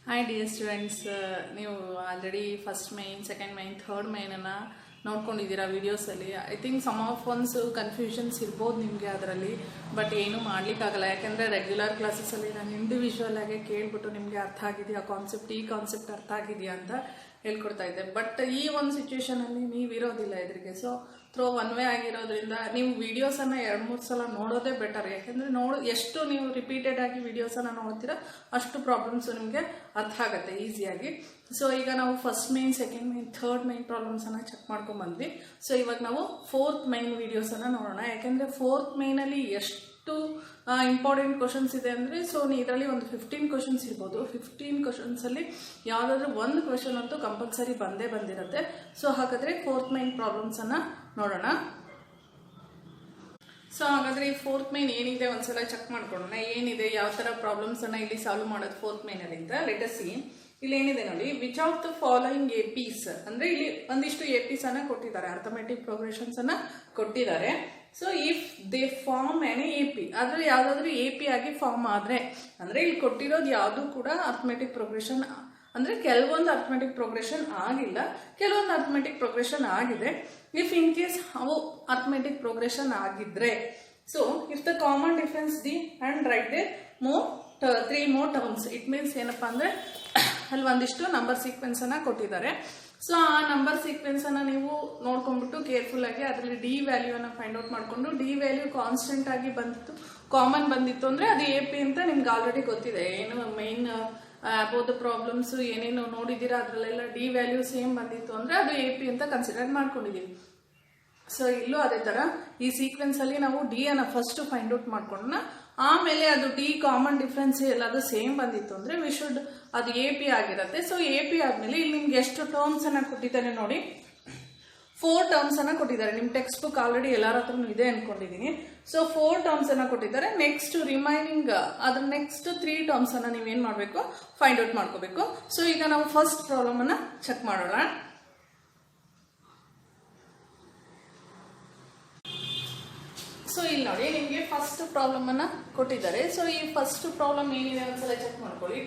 Hi dear students, ನೀವು already first main, second main, third ಮೈನನ್ನು ನೋಡ್ಕೊಂಡಿದ್ದೀರಾ ವೀಡಿಯೋಸಲ್ಲಿ. I think some of ones confusions ಇರ್ಬೋದು ನಿಮಗೆ ಅದರಲ್ಲಿ, ಬಟ್ ಏನೂ ಮಾಡಲಿಕ್ಕಾಗಲ್ಲ. ಯಾಕೆಂದರೆ ರೆಗ್ಯುಲರ್ ಕ್ಲಾಸಸಲ್ಲಿ ನಾನು ಇಂಡಿವಿಜುವಲ್ ಆಗಿ ಕೇಳ್ಬಿಟ್ಟು ನಿಮಗೆ ಅರ್ಥ ಆಗಿದೆಯಾ ಕಾನ್ಸೆಪ್ಟ್, ಈ ಕಾನ್ಸೆಪ್ಟ್ ಅರ್ಥ ಆಗಿದೆಯಾ ಅಂತ ಹೇಳ್ಕೊಡ್ತಾ ಇದ್ದೆ. ಬಟ್ ಈ ಒಂದು ಸಿಚುವೇಶನಲ್ಲಿ ನೀವಿರೋದಿಲ್ಲ ಎದುರಿಗೆ. ಸೊ ಥ್ರೋ ಒನ್ ವೇ ಆಗಿರೋದ್ರಿಂದ ನೀವು ವೀಡಿಯೋಸನ್ನು 2-3 ಸಲ ನೋಡೋದೇ ಬೆಟರ್. ಯಾಕೆಂದರೆ ಎಷ್ಟು ನೀವು ರಿಪೀಟೆಡ್ ಆಗಿ ವೀಡಿಯೋಸನ್ನು ನೋಡ್ತೀರಾ ಅಷ್ಟು ಪ್ರಾಬ್ಲಮ್ಸು ನಿಮಗೆ ಅರ್ಥ ಆಗುತ್ತೆ ಈಸಿಯಾಗಿ. ಸೊ ಈಗ ನಾವು first main, second main, third main ಪ್ರಾಬ್ಲಮ್ಸನ್ನು ಚೆಕ್ ಮಾಡ್ಕೊಂಡ್ಬಂದ್ವಿ. ಸೊ ಇವಾಗ ನಾವು ಫೋರ್ತ್ ಮೈನ್ ವೀಡಿಯೋಸನ್ನು ನೋಡೋಣ. ಯಾಕೆಂದರೆ ಫೋರ್ತ್ ಮೈನಲ್ಲಿ ಎಷ್ಟು ಇಂಪಾರ್ಟೆಂಟ್ ಕ್ವಶನ್ಸ್ ಇದೆ ಅಂದರೆ, ಸೊ ಇದರಲ್ಲಿ ಒಂದು 15 ಕ್ವಶನ್ಸ್ ಇರ್ಬೋದು. 15 ಕ್ವಶನ್ಸಲ್ಲಿ ಯಾವುದಾದ್ರೂ ಒಂದು ಕ್ವಶನ್ ಅಂತೂ ಕಂಪಲ್ಸರಿ ಬಂದಿರುತ್ತೆ. ಸೊ ಹಾಗಾದರೆ ಫೋರ್ತ್ ಮೈನ್ ಪ್ರಾಬ್ಲಮ್ಸನ್ನು ನೋಡೋಣ. ಸೊ ಹಾಗಾದರೆ ಈ ಫೋರ್ತ್ ಮೈನ್ ಏನಿದೆ ಒಂದ್ಸಲ ಚೆಕ್ ಮಾಡ್ಕೊಳ್ಳೋಣ. ಏನಿದೆ, ಯಾವ ಥರ ಪ್ರಾಬ್ಲಮ್ಸನ್ನು ಇಲ್ಲಿ ಸಾಲ್ವ್ ಮಾಡೋದು ಫೋರ್ತ್ ಮೈನಲ್ಲಿ ಅಂತ. Let us C. ಇಲ್ಲಿ ಏನಿದೆ ನೋಡಿ, which of the following Apis, ಅಂದರೆ ಇಲ್ಲಿ ಒಂದಿಷ್ಟು ಎಪಿಸ್ ಅನ್ನ ಕೊಟ್ಟಿದ್ದಾರೆ, ಅರ್ಥಮೆಟಿಕ್ ಪ್ರೋಗ್ರೆಷನ್ಸ್ ಅನ್ನ ಕೊಟ್ಟಿದ್ದಾರೆ. So if they form any AP, ಆದ್ರೆ ಯಾವ್ದಾದ್ರು ಎಪಿ ಆಗಿ ಫಾರ್ಮ್ ಆದ್ರೆ, ಅಂದ್ರೆ ಇಲ್ಲಿ ಕೊಟ್ಟಿರೋದು ಯಾವುದು ಕೂಡ ಅರ್ಥಮೆಟಿಕ್ ಪ್ರೋಗ್ರೆಷನ್, ಅಂದ್ರೆ ಕೆಲವೊಂದು ಅರ್ಥಮೆಟಿಕ್ ಪ್ರೋಗ್ರೆಷನ್ ಆಗಿಲ್ಲ, ಕೆಲವೊಂದು ಅರ್ಥಮೆಟಿಕ್ ಪ್ರೋಗ್ರೆಷನ್ ಆಗಿದೆ. ಇಫ್ ಇನ್ ಕೇಸ್ ಅವು ಅರ್ಥಮೆಟಿಕ್ ಪ್ರೋಗ್ರೆಷನ್ ಆಗಿದ್ರೆ, so if the common difference the and write they three more terms, it means ಏನಪ್ಪಾ ಅಂದ್ರೆ ಅಲ್ಲಿ ಒಂದಿಷ್ಟು ನಂಬರ್ ಸೀಕ್ವೆನ್ಸ್ ಅನ್ನ ಕೊಟ್ಟಿದ್ದಾರೆ. ಸೊ ಆ ನಂಬರ್ ಸೀಕ್ವೆನ್ಸ್ ಅನ್ನ ನೀವು ನೋಡ್ಕೊಂಡ್ಬಿಟ್ಟು ಕೇರ್ಫುಲ್ ಆಗಿ ಅದರಲ್ಲಿ ಡಿ ವ್ಯಾಲ್ಯೂ ಅನ್ನ ಫೈಂಡ್ ಔಟ್ ಮಾಡ್ಕೊಂಡು, ಡಿ ವ್ಯಾಲ್ಯೂ ಕಾನ್ಸ್ಟೆಂಟ್ ಆಗಿ ಬಂದಿತ್ತು, ಕಾಮನ್ ಬಂದಿತ್ತು ಅಂದ್ರೆ ಅದು ಎ ಪಿ ಅಂತ ನಿಮ್ಗೆ ಆಲ್ರೆಡಿ ಗೊತ್ತಿದೆ. ಏನು ಮೈನ್ ಅಬೌಟ್ ಪ್ರಾಬ್ಲಮ್ಸ್ ಏನೇನು ನೋಡಿದೀರಾ ಅದರಲ್ಲೆಲ್ಲ ಡಿ ವ್ಯಾಲ್ಯೂ ಸೇಮ್ ಬಂದಿತ್ತು ಅಂದ್ರೆ ಅದು ಎ ಪಿ ಅಂತ ಕನ್ಸಿಡರ್ ಮಾಡ್ಕೊಂಡಿದೀವಿ. ಸೊ ಇಲ್ಲೂ ಅದೇ ತರ ಈ ಸೀಕ್ವೆನ್ಸ್ ಅಲ್ಲಿ ನಾವು ಡಿ ಅನ್ನ ಫಸ್ಟ್ ಫೈಂಡ್ ಔಟ್ ಮಾಡ್ಕೊಂಡ, ಆಮೇಲೆ ಅದು ಡಿ ಕಾಮನ್ ಡಿಫ್ರೆನ್ಸ್ ಎಲ್ಲಾದ್ರೂ ಸೇಮ್ ಬಂದಿತ್ತು ಅಂದ್ರೆ ವಿ ಶುಡ್ ಅದು ಎ ಪಿ ಆಗಿರುತ್ತೆ. ಸೊ ಎ ಪಿ ಆದ್ಮೇಲೆ ಇಲ್ಲಿ ನಿಮ್ಗೆ ಎಷ್ಟು ಟರ್ಮ್ಸ್ ಅನ್ನ ಕೊಟ್ಟಿದ್ದಾರೆ ನೋಡಿ, 4 ಟರ್ಮ್ಸ್ ಅನ್ನ ಕೊಟ್ಟಿದ್ದಾರೆ. ನಿಮ್ ಟೆಕ್ಸ್ಟ್ ಬುಕ್ ಆಲ್ರೆಡಿ ಎಲ್ಲಾರ ಹತ್ರನೂ ಇದೆ ಅನ್ಕೊಂಡಿದೀನಿ. ಸೊ 4 ಟರ್ಮ್ಸ್ ಅನ್ನ ಕೊಟ್ಟಿದ್ದಾರೆ. ನೆಕ್ಸ್ಟ್ ರಿಮೈನಿಂಗ್ ಅದ್ರ ನೆಕ್ಸ್ಟ್ 3 ಟರ್ಮ್ಸ್ ಅನ್ನ ನೀವೇನ್ ಮಾಡ್ಬೇಕು, ಫೈಂಡ್ ಔಟ್ ಮಾಡ್ಕೋಬೇಕು. ಸೊ ಈಗ ನಾವು ಫಸ್ಟ್ ಪ್ರಾಬ್ಲಮ್ ಅನ್ನ ಚೆಕ್ ಮಾಡೋಣ. ಸೊ ಇಲ್ಲಿ ನೋಡಿ, ನಿಮಗೆ ಫಸ್ಟ್ ಪ್ರಾಬ್ಲಮ್ ಅನ್ನ ಕೊಟ್ಟಿದ್ದಾರೆ. ಸೊ ಈ ಫಸ್ಟ್ ಪ್ರಾಬ್ಲಮ್ ಏನಿದೆ ಒಂದ್ಸಲ ಚೆಕ್ ಮಾಡ್ಕೊಳ್ಳಿ.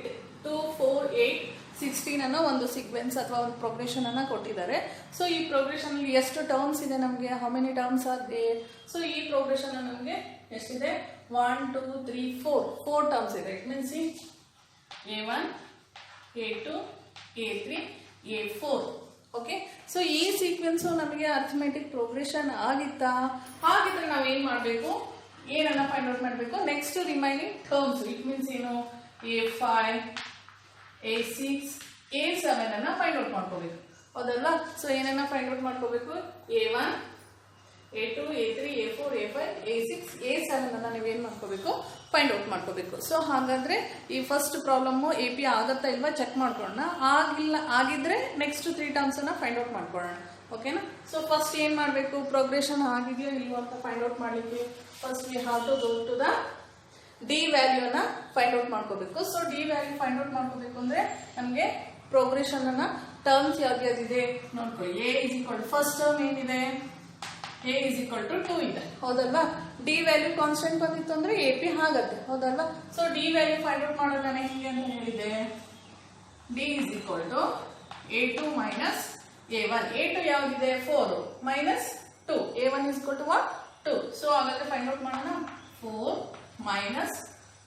2, 4, 8, 16 ಅನ್ನೋ ಒಂದು ಸೀಕ್ವೆನ್ಸ್ ಅಥವಾ ಒಂದು ಪ್ರೋಗ್ರೆಷನ್ ಅನ್ನ ಕೊಟ್ಟಿದ್ದಾರೆ. ಸೊ ಈ ಪ್ರೋಗ್ರೆಷನ್ ಅಲ್ಲಿ ಎಷ್ಟು ಟರ್ಮ್ಸ್ ಇದೆ ನಮಗೆ, how many terms are there. So ಈ ಪ್ರೋಗ್ರೆಷನ್ ನಮಗೆ ಎಷ್ಟಿದೆ, 1, 2, 3, 4 ಟರ್ಮ್ಸ್ ಇದೆ. It means A1, A2, A3, A4. Okay. So ಈ ಸೀಕ್ವೆನ್ಸ್ ನಮಗೆ ಅರ್ಥಮೆಟಿಕ್ ಪ್ರೋಗ್ರೆಷನ್ ಆಗಿತ್ತಾ? ಹಾಗಿದ್ರೆ ನಾವ್ ಏನ್ ಮಾಡ್ಬೇಕು, ಏನನ್ನ ಫೈಂಡ್ ಔಟ್ ಮಾಡ್ಬೇಕು, next remaining terms, it means ಏನು, A5, A6, A7 ಅನ್ನ ಫೈಂಡ್ ಔಟ್ ಮಾಡ್ಕೋಬೇಕು, ಹೌದಲ್ವಾ? ಸೊ ಏನನ್ನ ಫೈಂಡ್ ಔಟ್ ಮಾಡ್ಕೋಬೇಕು, A1, A2, A3, A4, A5, A6, A7 ಅನ್ನ ನೀವೇನ್ ಮಾಡ್ಕೋಬೇಕು, ಫೈಂಡ್ ಔಟ್ ಮಾಡ್ಕೋಬೇಕು. ಸೊ ಹಾಗಾದ್ರೆ ಈ ಫಸ್ಟ್ ಪ್ರಾಬ್ಲಮ್ ಎ ಪಿ ಆಗತ್ತಾ ಇಲ್ವಾ ಚೆಕ್ ಮಾಡ್ಕೊಳ್ಳೋಣ. ಆಗಿದ್ರೆ ನೆಕ್ಸ್ಟ್ 3 ಟರ್ಮ್ಸ್ ಅನ್ನ ಫೈಂಡ್ ಔಟ್ ಮಾಡ್ಕೊಳ್ಳೋಣ. ಓಕೆನಾ? ಸೊ ಫಸ್ಟ್ ಏನ್ ಮಾಡ್ಬೇಕು, ಪ್ರೋಗ್ರೆಷನ್ ಆಗಿದೆಯೋ ಇಲ್ವೋ ಅಂತ ಫೈಂಡ್ ಔಟ್ ಮಾಡ್ಲಿಕ್ಕೆ first we have to go to the D value ಅನ್ನ ಫೈಂಡ್ ಔಟ್ ಮಾಡ್ಕೋಬೇಕು. So D value find out ಮಾಡ್ಕೋಬೇಕು ಅಂದ್ರೆ ನಮ್ಗೆ ಪ್ರೋಗ್ರೆಷನ್ ಅನ್ನ ಟರ್ಮ್ಸ್ ಯಾವ್ದಿದೆ ನೋಡ್ಕೊಳ್ಳಿ. A is equal to first term ಏನಿದೆ, A is equal to 2 ಇದೆ, ಹೌದಲ್ವಾ? ಡಿ ವ್ಯಾಲ್ಯೂ ಕಾನ್ಸ್ಟೆಂಟ್ ಬಂದಿತ್ತು ಅಂದ್ರೆ ಎ ಪಿ ಆಗತ್ತೆ, ಹೌದಲ್ವಾ? So D value find out ಮಾಡೋದು ನಾನು ಹೆಂಗೆ ಅಂತ ಹೇಳಿದೆ, D is equal to A2 minus A1. A2 ಯಾವ್ದಿದೆ, 4 minus 2, A1 is equal to what, 2. So ಹಾಗಾದ್ರೆ ಫೈಂಡ್ ಔಟ್ ಮಾಡೋಣ. 4 minus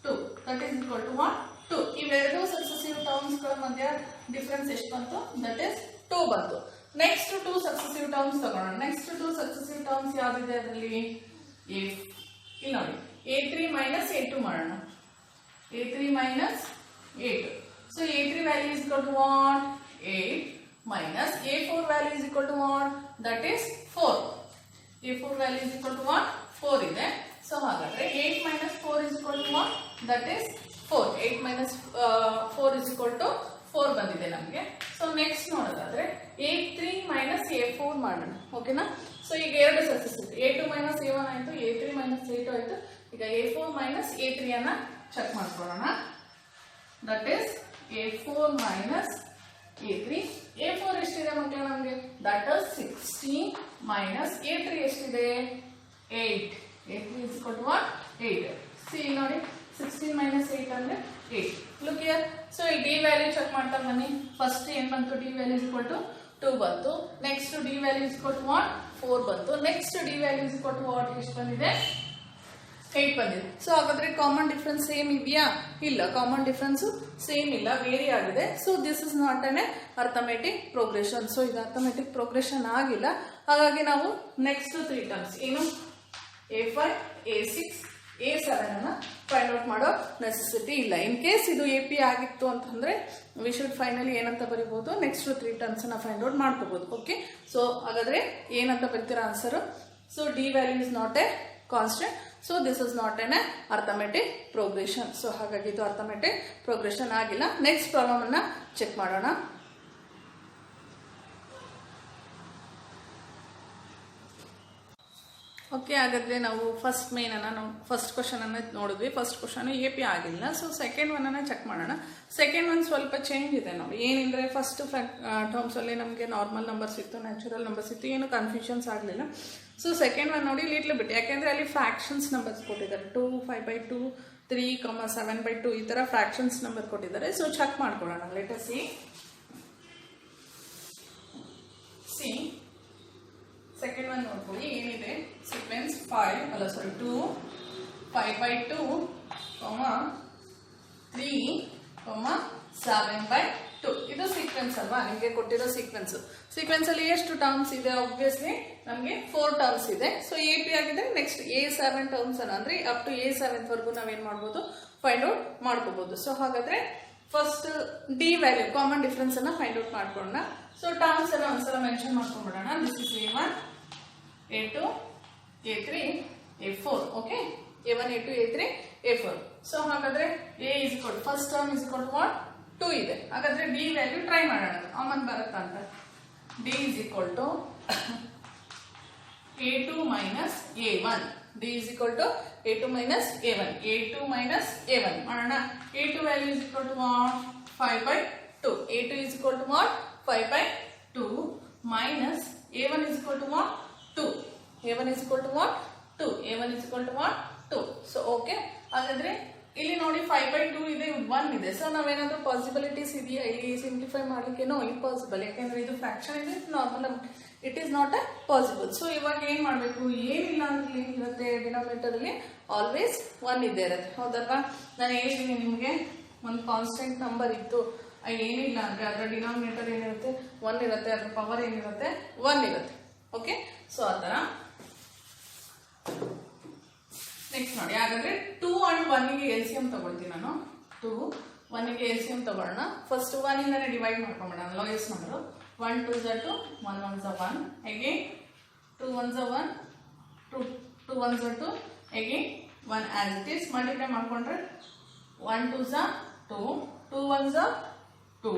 2 that is equal to what, 2. ಇವೆರಡು ಸಕ್ಸೆಸಿವ್ ಟರ್ಮ್ಸ್ ಗಳ ಮಧ್ಯ ಡಿಫರೆನ್ಸ್ ಎಷ್ಟು ಬಂತು, ದಟ್ ಇಸ್ 2 ಬಂತು. ನೆಕ್ಸ್ಟ್ 2 ಸಕ್ಸೆಸಿವ್ ಟರ್ಮ್ಸ್ ತಗೋಣ. ನೆಕ್ಸ್ಟ್ 2 ಸಕ್ಸೆಸಿವ್ ಟರ್ಮ್ಸ್ ಯಾವ್ದಿದೆ ಅದರಲ್ಲಿ, ಇಲ್ಲಿ ನೋಡಿ, A3 ಮೈನಸ್ A2 ಮಾಡೋಣ. A3 minus A2. So A3 value is equal to what, 8 minus A4 value is equal to what, that is 4. A4 value is equal to what, 4 ಇದೆ. So ಹಾಗಾದ್ರೆ 8 minus 4 is equal to what, that is 4. 8 minus 4 is equal to 4 ಬಂದಿದೆ ನಮಗೆ. So next ನೋಡೋದಾದ್ರೆ A3 minus A4 ಮಾಡೋಣ. ಓಕೆನಾ? So ಈಗ ಎರಡು successive, A2 minus A1 ಆಯ್ತು, A3 ಮೈನಸ್ A2 ಆಯ್ತು. ಈಗ A4 ಮೈನಸ್ A3 ಅನ್ನ ಚೆಕ್ ಮಾಡ್ಕೊಳ್ಳೋಣ. That is A4 minus A3. A4 ಎಷ್ಟಿದೆ ಮಕ್ಕಳು ನಮಗೆ, ದಟ್ ಇಸ್ 16 ಮೈನಸ್ A3 ಎಷ್ಟಿದೆ, 8. A3 is equal to what, 8. See ನೋಡಿ, 16 minus 8 ಅಂದ್ರೆ 8. Look clear. ಸೊ ಇಲ್ಲಿ ಡಿ ವ್ಯಾಲ್ಯೂ ಚೆಕ್ ಮಾಡ್ತಾ ಬನ್ನಿ. ಫಸ್ಟ್ ಏನ್ ಬಂತು, D value is equal to 2 ಬಂತು. Next D value is equal to what 4 ಬಂತು. Next D value is equal to what ಎಷ್ಟು ಬಂದಿದೆ 8 ಬಂದಿದೆ. ಸೊ ಹಾಗಾದ್ರೆ ಕಾಮನ್ ಡಿಫರೆನ್ಸ್ ಸೇಮ್ ಇದೆಯಾ? ಇಲ್ಲ, ಕಾಮನ್ ಡಿಫರೆನ್ಸ್ ಸೇಮ್ ಇಲ್ಲ, ವೇರಿ ಆಗಿದೆ. So this is not an arithmetic progression. So ಇದು ಅರ್ಥಮೆಟಿಕ್ ಪ್ರೋಗ್ರೆಷನ್ ಆಗಿಲ್ಲ. ಹಾಗಾಗಿ ನಾವು ನೆಕ್ಸ್ಟ್ 3 ಟರ್ಮ್ಸ್ ಏನು A5, A6, A7 ಅನ್ನ ಫೈಂಡ್ ಔಟ್ ಮಾಡೋ ನೆಸೆಸಿಟಿ ಇಲ್ಲ. ಇನ್ ಕೇಸ್ ಇದು AP ಆಗಿತ್ತು ಅಂತಂದ್ರೆ ವಿ ಶುಡ್ ಫೈನಲಿ ಏನಂತ ಬರೀಬಹುದು, ನೆಕ್ಸ್ಟ್ 3 ಟರ್ಮ್ಸ್ ಅನ್ನ ಫೈಂಡ್ ಔಟ್ ಮಾಡ್ಕೋಬಹುದು. ಓಕೆ, ಸೊ ಹಾಗಾದ್ರೆ ಏನಂತ ಬರ್ತೀರಾ answer? So D value is not A constant. So this is not an arithmetic progression. So ಹಾಗಾಗಿ ಇದು ಅರ್ಥಮೆಟಿಕ್ ಪ್ರೋಗ್ರೆಷನ್ ಆಗಿಲ್ಲ. ನೆಕ್ಸ್ಟ್ ಪ್ರಾಬ್ಲಮ್ ಅನ್ನ ಚೆಕ್ ಮಾಡೋಣ. ಓಕೆ, ಹಾಗಾದ್ರೆ ನಾವು ಫಸ್ಟ್ ಮೇನ್ ಅನ್ನ ನಾವು ಫಸ್ಟ್ ಕ್ವಶನ್ ಅನ್ನ ನೋಡಿದ್ವಿ. ಫಸ್ಟ್ ಕ್ವಶನ್ AP ಆಗಿಲ್ಲ. ಸೊ ಸೆಕೆಂಡ್ ಒನ್ ಅನ್ನ ಚೆಕ್ ಮಾಡೋಣ. ಸೆಕೆಂಡ್ ಒನ್ ಸ್ವಲ್ಪ ಚೇಂಜ್ ಇದೆ ನೋಡಿ. ಏನಂದ್ರೆ ಫಸ್ಟ್ ಟರ್ಮ್ಸ್ ಅಲ್ಲಿ ನಮಗೆ ನಾರ್ಮಲ್ ನಂಬರ್ಸ್ ಇತ್ತು, ನ್ಯಾಚುರಲ್ ನಂಬರ್ಸ್ ಇತ್ತು, ಏನು ಕನ್ಫ್ಯೂಷನ್ಸ್ ಆಗಲಿಲ್ಲ. ಸೊ ಸೆಕೆಂಡ್ ಒನ್ ನೋಡಿ ಲಿಟ್ಲ್ ಬಿಟ್, ಯಾಕೆಂದ್ರೆ ಅಲ್ಲಿ ಫ್ರಾಕ್ಷನ್ಸ್ ನಂಬರ್ಸ್ ಕೊಟ್ಟಿದ್ದಾರೆ. 2, 5/2, 3, 7/2 ಈ ತರ ಫ್ರಾಕ್ಷನ್ಸ್ ನಂಬರ್ ಕೊಟ್ಟಿದ್ದಾರೆ. ಸೊ ಚೆಕ್ ಮಾಡ್ಕೊಳ್ಳೋಣ. Let us C second one ನೋಡ್ಕೊಳ್ಳಿ. ಏನಿದೆ ಸೀಕ್ವೆನ್ಸ್ 2, 5/2, 3, 7/2 ಇದು ಸೀಕ್ವೆನ್ಸ್ ಅಲ್ವಾ? ನಿಮಗೆ ಕೊಟ್ಟಿರೋ ಸೀಕ್ವೆನ್ಸ್ ಅಲ್ಲಿ ಎಷ್ಟು ಟರ್ಮ್ಸ್ ಇದೆ? ಆಬ್ವಿಯಸ್ಲಿ ನಮಗೆ 4 ಟರ್ಮ್ಸ್ ಇದೆ. ಸೊ AP ಆಗಿದೆ. ನೆಕ್ಸ್ಟ್ A7 ಟರ್ಮ್ಸ್ ಅನ್ನ ಅಂದ್ರೆ ಅಪ್ ಟು A7 ವರೆಗೂ ನಾವೇನ್ ಮಾಡ್ಬೋದು, ಫೈಂಡ್ ಔಟ್ ಮಾಡ್ಕೋಬಹುದು. ಸೊ ಹಾಗಾದ್ರೆ first D value common difference ಅನ್ನ ಫೈಂಡ್ ಔಟ್ ಮಾಡ್ಕೊಳ್ಳೋಣ. ಸೊ ಟರ್ಮ್ಸ್ ಅನ್ನ ಒಂದ್ಸಲ ಮೆನ್ಷನ್ ಮಾಡ್ಕೊಂಡ್ಬಿಡೋಣ. This is A1, A2, A3, A4. Okay, A1, A2, A3, A4. So ಹಾಗಾದ್ರೆ A is equal to first term is equal to what 2 ಇದೆ. ಹಾಗಾದ್ರೆ D value try ಮಾಡೋಣ, common ಬರುತ್ತಾ ಅಂತ. D is equal to A2 minus A1. D is equal to A2 minus A1. A2 minus A1 ಮಾಡೋಣ. A2 value is equal to what 5/2. A2 is equal to what 5/2 minus A1 is equal to what 2. A1 is equal to what 2. A1 is equal to what 2. So okay, ಹಾಗಾದ್ರೆ ಇಲ್ಲಿ ನೋಡಿ 5/2 ಇದೆ, 1 ಇದೆ. So ನಾವೇನಾದ್ರೂ possibilities ಇದೆಯಾ ಇಲ್ಲಿ simplify ಮಾಡ್ಲಿಕ್ಕೆ? No, impossible. ಯಾಕೆಂದ್ರೆ ಇದು ಫ್ರಾಕ್ಷನ್ ಇದೆ, normal it is not a possible. So ಇವಾಗ ಏನ್ ಮಾಡ್ಬೇಕು? ಏನಿಲ್ಲ ಅಂದ್ರೆ ಏನಿರುತ್ತೆ ಡಿನಾಮಿನೇಟರ್ ಅಲ್ಲಿ ಆಲ್ವೇಸ್ 1 ಇದ್ದೇ ಇರುತ್ತೆ, ಹೌದಲ್ವಾ? ನಾನು ಹೇಳಿದ್ದೀನಿ ನಿಮ್ಗೆ ಒಂದು ಕಾನ್ಸ್ಟೆಂಟ್ ನಂಬರ್ ಇತ್ತು, ಏನಿಲ್ಲ ಅಂದ್ರೆ ಅದರ ಡಿನಾಮಿನೇಟರ್ ಏನಿರುತ್ತೆ 1 ಇರುತ್ತೆ, ಅದರ ಪವರ್ ಏನಿರುತ್ತೆ 1 ಇರುತ್ತೆ. ಓಕೆ, ಸೊ ಆ ತರ. ನೆಕ್ಸ್ಟ್ ನೋಡಿ, ಹಾಗಾದ್ರೆ 2 and 1 ಗೆ LCM ತಗೊಳ್ತೀನಿ ನಾನು. 2, 1 ಗೆ LCM ತಗೊಳ್ಳೋಣ. ಫಸ್ಟ್ 1 ಇಂದಾನೆ ಡಿವೈಡ್ ಮಾಡ್ಕೊಂಬೋಣ. Lowest number 1 2s are 2, 1 1s are 1, again 2 1s are 1, 2 1s are 2, again 1 as it is. Multiply ಮಾಡ್ಕೊಂಡ್ರೆ 1 2s are 2, 2 1s are 2,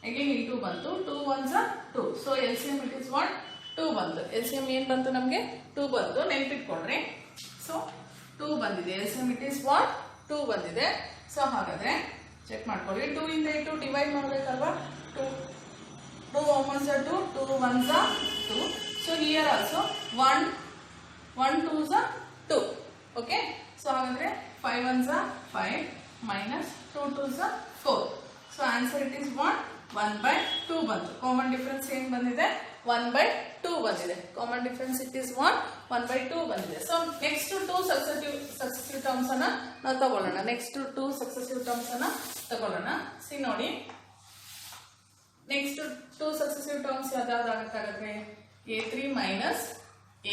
again ಇಲ್ಲಿ 2 ಬಂತು, 2 1s are 2. So LCM it is what 2 ಬಂತು. LCM ಏನ್ ಬಂತು ನಮಗೆ 2 ಬಂತು, ನೆನಪಿಟ್ಕೊಂಡ್ರೆ. ಸೊ 2 ಬಂದಿದೆ. LCM it is what 2 ಬಂದಿದೆ. ಸೊ ಹಾಗಾದ್ರೆ ಚೆಕ್ ಮಾಡ್ಕೊಳ್ಳಿ. 2 ಇಂದ 2 divide ಮಾಡಬೇಕಲ್ವಾ? 2 1s are 2, 2 1s are 2. So here also 1 2s are 2. Okay, so ಹಾಗಾದ್ರೆ 5 1s are 5 minus 2 2s are 4. So answer it is what 1/2 ಬಂತು. ಕಾಮನ್ ಡಿಫರೆನ್ಸ್ ಏನು ಬಂದಿದೆ? 1/2 ಬಂದಿದೆ. Common difference it is what 1/2 ಬಂದಿದೆ. So next 2 successive terms ಅನ್ನ ನಾವು ತಗೊಳ್ಳೋಣ. Next 2 successive terms ಅನ್ನ ತಗೊಳ್ಳೋಣ. ಸಿ ನೋಡಿ, ನೆಕ್ಸ್ಟ್ 2 ಸಕ್ಸೆಸಿವ್ ಟರ್ಮ್ಸ್ ಯಾವ್ದಾಗುತ್ತೆ? A3 minus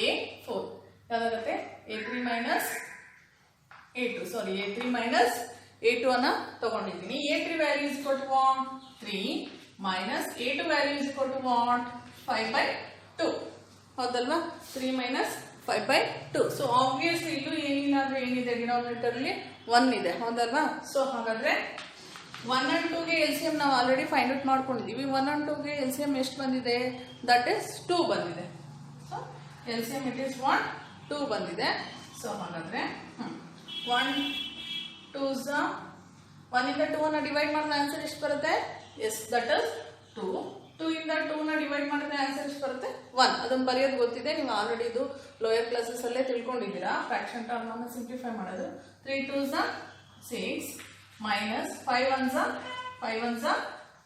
A4 ಯಾವ್ದಾಗುತ್ತೆ? A3 minus A2. Sorry, A3 minus A2 ಅನ್ನ ತಗೊಂಡಿದ್ದೀನಿ. A3 value is equal to what 3 minus A2 value is equal to what 5/2. ಹೌದಲ್ವಾ? 3 minus 5/2. ಸೊ ಆಬ್ವಿಯಸ್ಲಿ ಇಲ್ಲೂ ಏನಿಲ್ಲ ಅಂದ್ರೆ ಏನಿದೆ ಡಿನಾಮಿನೇಟರ್ ಅಲ್ಲಿ 1 ಇದೆ, ಹೌದಲ್ವಾ? ಸೊ ಹಾಗಾದ್ರೆ 1 and 2 ಗೆ LCM ನಾವು ಆಲ್ರೆಡಿ ಫೈಂಡ್ ಔಟ್ ಮಾಡ್ಕೊಂಡಿದೀವಿ. 1 and 2 ಗೆ LCM ಎಷ್ಟು ಬಂದಿದೆ? ದಟ್ ಇಸ್ 2 ಬಂದಿದೆ. So LCM it is what 2 ಬಂದಿದೆ. ಸೊ ಹಾಗಾದ್ರೆ 1 2s 1 ಇಂದ 2 ಅನ್ನ ಡಿವೈಡ್ ಮಾಡಿದ್ರೆ ಆನ್ಸರ್ ಎಷ್ಟು ಬರುತ್ತೆ? S, that is 2. 2 ಇಂದ 2 ನ ಡಿವೈಡ್ ಮಾಡಿದ್ರೆ ಆನ್ಸರ್ ಎಷ್ಟು ಬರುತ್ತೆ? 1. ಅದನ್ನ ಬರೆಯೋದು ಗೊತ್ತಿದೆ, ನೀವು ಆಲ್ರೆಡಿ ಇದು ಲೋಯರ್ ಕ್ಲಾಸಸ್ ಅಲ್ಲೇ ತಿಳ್ಕೊಂಡಿದ್ದೀರಾ. ಫ್ರಾಕ್ಷನ್ ಟರ್ಮ್ ಅನ್ನು ಸಿಂಪ್ಲಿಫೈ ಮಾಡೋದು. 3 2s 6 minus 5 ones are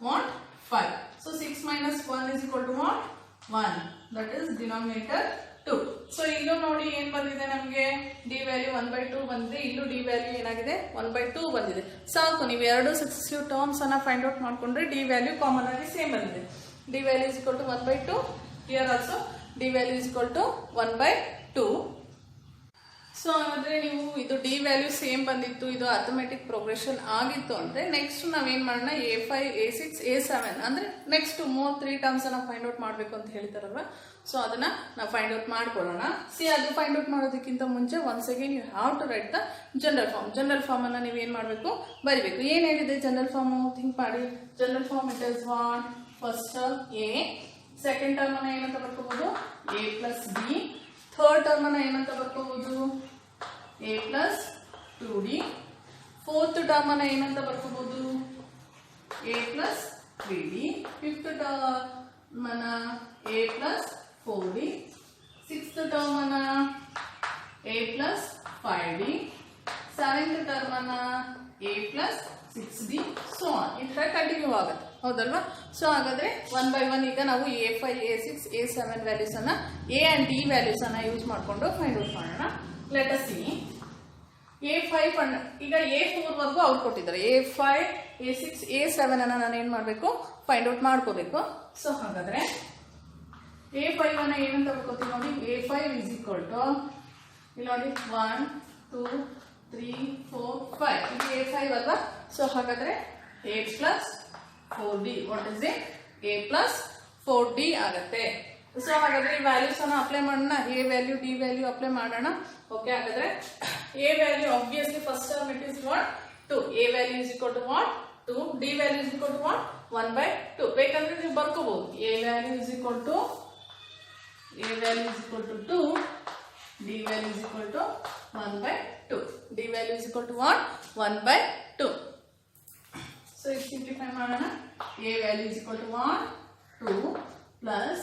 what 5. So 6 minus 1 is equal to what 1. That is denominator 2. So illu nodi ಏನು ಬಂದಿದೆ ನಮಗೆ d ವ್ಯಾಲ್ಯೂ 1/2 ಬಂದಿದೆ, ಇಲ್ಲೂ d ವ್ಯಾಲ್ಯೂ ಏನಾಗಿದೆ 1/2 ಬಂದಿದೆ. ಸಾಕು, ನೀವು ಎರಡು ಸಕ್ಸೆಸಿವ್ ಟರ್ಮ್ಸ್ ಅನ್ನ ಫೈಂಡ್ ಔಟ್ ಮಾಡ್ಕೊಂಡ್ರೆ d ವ್ಯಾಲ್ಯೂ ಕಾಮನ್ ಆಗಿ ಸೇಮ್ ಬಂದಿದೆ. d value is equal to 1/2. Here also d value is equal to 1/2. So ಹಾಗಾದ್ರೆ ನೀವು ಇದು ಡಿ ವ್ಯಾಲ್ಯೂ ಸೇಮ್ ಬಂದಿತ್ತು, ಇದು ಅರ್ಥಮೆಟಿಕ್ ಪ್ರೋಗ್ರೆಷನ್ ಆಗಿತ್ತು ಅಂದರೆ ನೆಕ್ಸ್ಟ್ ನಾವೇನು ಮಾಡೋಣ, A5 A6 A7 ಅಂದರೆ ನೆಕ್ಸ್ಟ್ ಮೋರ್ 3 ಟರ್ಮ್ಸ್ ಅನ್ನ ಫೈಂಡ್ ಔಟ್ ಮಾಡಬೇಕು ಅಂತ ಹೇಳ್ತಾರಲ್ವ. ಸೊ ಅದನ್ನ ನಾವು ಫೈಂಡ್ ಔಟ್ ಮಾಡ್ಕೊಳ್ಳೋಣ. ಅದು ಫೈಂಡ್ ಔಟ್ ಮಾಡೋದಕ್ಕಿಂತ ಮುಂಚೆ once again you have to write the general form. General form ಅನ್ನ ನೀವು ಏನು ಮಾಡಬೇಕು, ಬರಿಬೇಕು. ಏನು ಹೇಳಿದೆ ಜನರಲ್ ಫಾರ್ಮ್ ಥಿಂಕ್ ಮಾಡಿ. General form it is what, first term A, second term ಅನ್ನ ಏನಂತ ಬರ್ಕೋಬಹುದು A plus B, third term ಅನ್ನ ಏನಂತ ಬರ್ಕೋಬಹುದು A plus 2D, fourth term ಅನ್ನ ಏನಂತ ಬರ್ಕೋಬಹುದು A plus 3D, fifth term ಅನ್ನ A plus 4D, sixth term ಅನ್ನ A plus 5D, seventh term ಅನ್ನ A plus 6D, ಸೊ ಈ ತರ ಕಂಟಿನ್ಯೂ ಆಗುತ್ತೆ, ಹೌದಲ್ವಾ. ಸೊ ಹಾಗಾದ್ರೆ 1 by 1 ಈಗ ನಾವು A5 A6 A7 ವ್ಯಾಲ್ಯೂಸ್ ಅನ್ನ A and D ವ್ಯಾಲ್ಯೂಸ್ ಅನ್ನ ಯೂಸ್ ಮಾಡಿಕೊಂಡು ಫೈಂಡ್ ಔಟ್ ಮಾಡೋಣ. ಲೆಟ್ ಅಸ್ ಸಿ A5 ಈಗ A4 ವರೆಗೂ ಅವ್ರು ಕೊಟ್ಟಿದ್ದಾರೆ. A5 A6 A7 ಅನ್ನ ನಾನು ಏನ್ ಮಾಡಬೇಕು, ಫೈಂಡ್ ಔಟ್ ಮಾಡ್ಕೋಬೇಕು. ಸೊ ಹಾಗಾದ್ರೆ A5 ಅನ್ನ ಏನಂತ ಬರ್ಕೋತೀವಿ ನೋಡಿ, A5 is equal to ಇಲ್ಲಿ ನೋಡಿ 1 2 3 4 5 ಇದು A5 ಅಲ್ವಾ. ಸೊ ಹಾಗಾದ್ರೆ A plus 4D, what is it, A plus 4D ಆಗುತ್ತೆ. ಸೊ ಹಾಗಾದ್ರೆ ಈ ವ್ಯಾಲ್ಯೂಸ್ ಅನ್ನ ಅಪ್ಲೈ ಮಾಡೋಣ. A value D value apply ಮಾಡೋಣ. ಓಕೆ, ಹಾಗಾದ್ರೆ A value obviously first term it is what 2. A value is equal to what 2, D value is equal to what 1/2. ಬೇಕಂದ್ರೆ ನೀವು ಬರ್ಕೋಬಹುದು A value is equal to 2, D value is equal to 1/2. D value is equal to what 1/2. So if simplify ಮಾಡೋಣ, A value is equal to 1 2 plus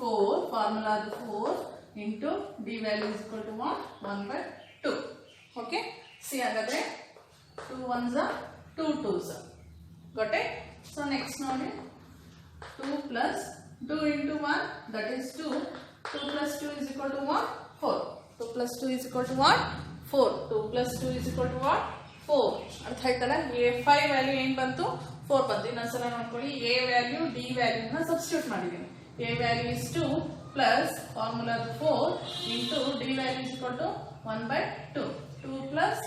4, formula 4 into D value is equal to 1/2. Okay, see ಹಾಗಾದ್ರೆ 2 ones are 2 2s, got it. So next ನೋಡಿ 2 plus 2 into 1 that is 2. 2 plus 2 is equal to what 4. 2 plus 2 is equal to what 4. 2 plus 2 is equal to what 4. ಅರ್ಥ ಆಯ್ತಲ್ಲ. A5 value ಏನು ಬಂತು 4 ಬಂತು. ಇನ್ನೊಂದ್ಸಲ ನೋಡ್ಕೊಳ್ಳಿ, A value D ವ್ಯಾಲ್ಯೂನ substitute ಮಾಡಿದ್ದೀನಿ. A value is 2 plus formula 4 into D value is equal to 1/2. 2 plus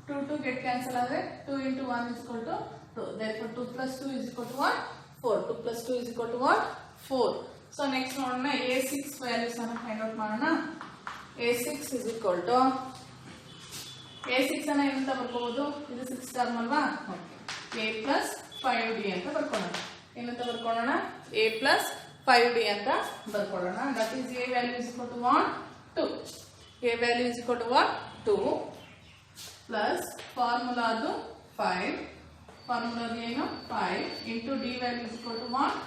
2 get cancel ಆದರೆ 2 into 1 is equal to 2. therefore 2 plus 2 is equal to what 4. 2 plus 2 is equal to what 4. So next ನೋಡೋಣ, A6 values ಅನ್ನು find out ಮಾಡೋಣ. A6 is equal to A6 ಅನ್ನ ಏನಂತ ಬರ್ಕೋಬಹುದು, ಇದು 6 term ಅಲ್ವಾ. A plus 5D ಅಂತ ಬರ್ಕೊಳ್ಳೋಣ. ಏನಂತ ಬರ್ಕೊಳ್ಳೋಣ, A plus 5D ಅಂತ ಬರ್ಕೊಳ್ಳೋಣ. That is A value is equal to what 2. A value is equal to what 2 plus formula ಅದು 5. ಫಾರ್ಮುಲಾ ಏನು 5 into D value is equal to what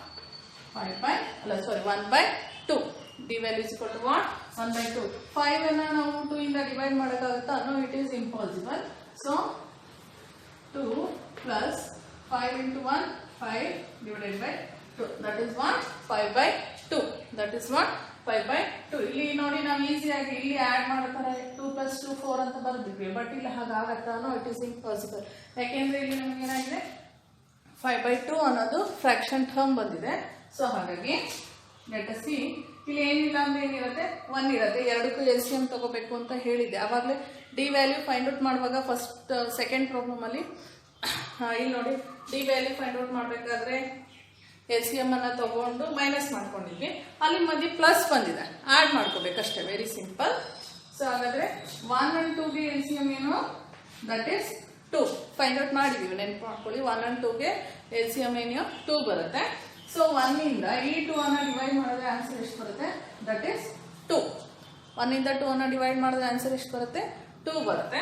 1/2. D value is equal to what 1/2. 5 ಅನ್ನು ನಾವು 2 ಇಂದ divide ಮಾಡಕ್ಕಾಗುತ್ತಾ? No, it is impossible. So 2 plus 5 into 1 5 divided by 2, that is what 5/2. that is what 5/2. ಇಲ್ಲಿ ನೋಡಿ ನಾವು ಈಸಿಯಾಗಿ ಇಲ್ಲಿ ಆಡ್ ಮಾಡ್ತಾರೆ 2 plus 2 4 ಅಂತ ಬರೆದಿದ್ವಿ. ಬಟ್ ಇಲ್ಲಿ ಹಾಗಾಗತ್ತಾ? No, it is impossible. ಯಾಕೆಂದ್ರೆ ಇಲ್ಲಿ ನಮಗೆ ಏನಾಗಿದೆ 5/2 ಅನ್ನೋದು ಫ್ರಾಕ್ಷನ್ ಟರ್ಮ್ ಬಂದಿದೆ. ಸೊ ಹಾಗಾಗಿ ಲೆಟ್ ಅಸ್ ಸಿ, ಇಲ್ಲಿ ಏನಿಲ್ಲ ಅಂದ್ರೆ ಏನಿರುತ್ತೆ 1 ಇರುತ್ತೆ. ಎರಡಕ್ಕೂ LCM ತಗೋಬೇಕು ಅಂತ ಹೇಳಿದ್ದೆ ಆವಾಗಲೇ. ಡಿ ವ್ಯಾಲ್ಯೂ ಫೈಂಡ್ ಔಟ್ ಮಾಡುವಾಗ ಫಸ್ಟ್ ಸೆಕೆಂಡ್ ಪ್ರಾಬ್ಲಮ್ ಅಲ್ಲಿ ಇಲ್ಲಿ ನೋಡಿ ಡಿ ವ್ಯಾಲ್ಯೂ ಫೈಂಡ್ ಔಟ್ ಮಾಡಬೇಕಾದ್ರೆ LCM ಅನ್ನ ತಗೊಂಡು ಮೈನಸ್ ಮಾಡ್ಕೊಂಡಿದ್ವಿ. ಅಲ್ಲಿ ಮಧ್ಯೆ ಪ್ಲಸ್ ಬಂದಿದೆ, ಆಡ್ ಮಾಡ್ಕೋಬೇಕಷ್ಟೇ, ವೆರಿ ಸಿಂಪಲ್. ಸೊ ಹಾಗಾದ್ರೆ 1 and 2ಗೆ LCM ಏನು, ದಟ್ ಈಸ್ 2 ಫೈಂಡ್ ಔಟ್ ಮಾಡಿದೀವಿ, ನೆನಪು ಮಾಡ್ಕೊಳ್ಳಿ. 1 and 2ಗೆ LCM ಏನು 2 ಬರುತ್ತೆ. ಸೊ 1 ಇಂದ ಈ 2 ಅನ್ನ ಡಿವೈಡ್ ಮಾಡಿದ್ರೆ ಆನ್ಸರ್ ಎಷ್ಟು ಬರುತ್ತೆ, ದಟ್ ಈಸ್ 2. 1 ಇಂದ 2 ಅನ್ನ ಡಿವೈಡ್ ಮಾಡಿದ್ರೆ ಆನ್ಸರ್ ಎಷ್ಟು ಬರುತ್ತೆ, 2 ಬರುತ್ತೆ.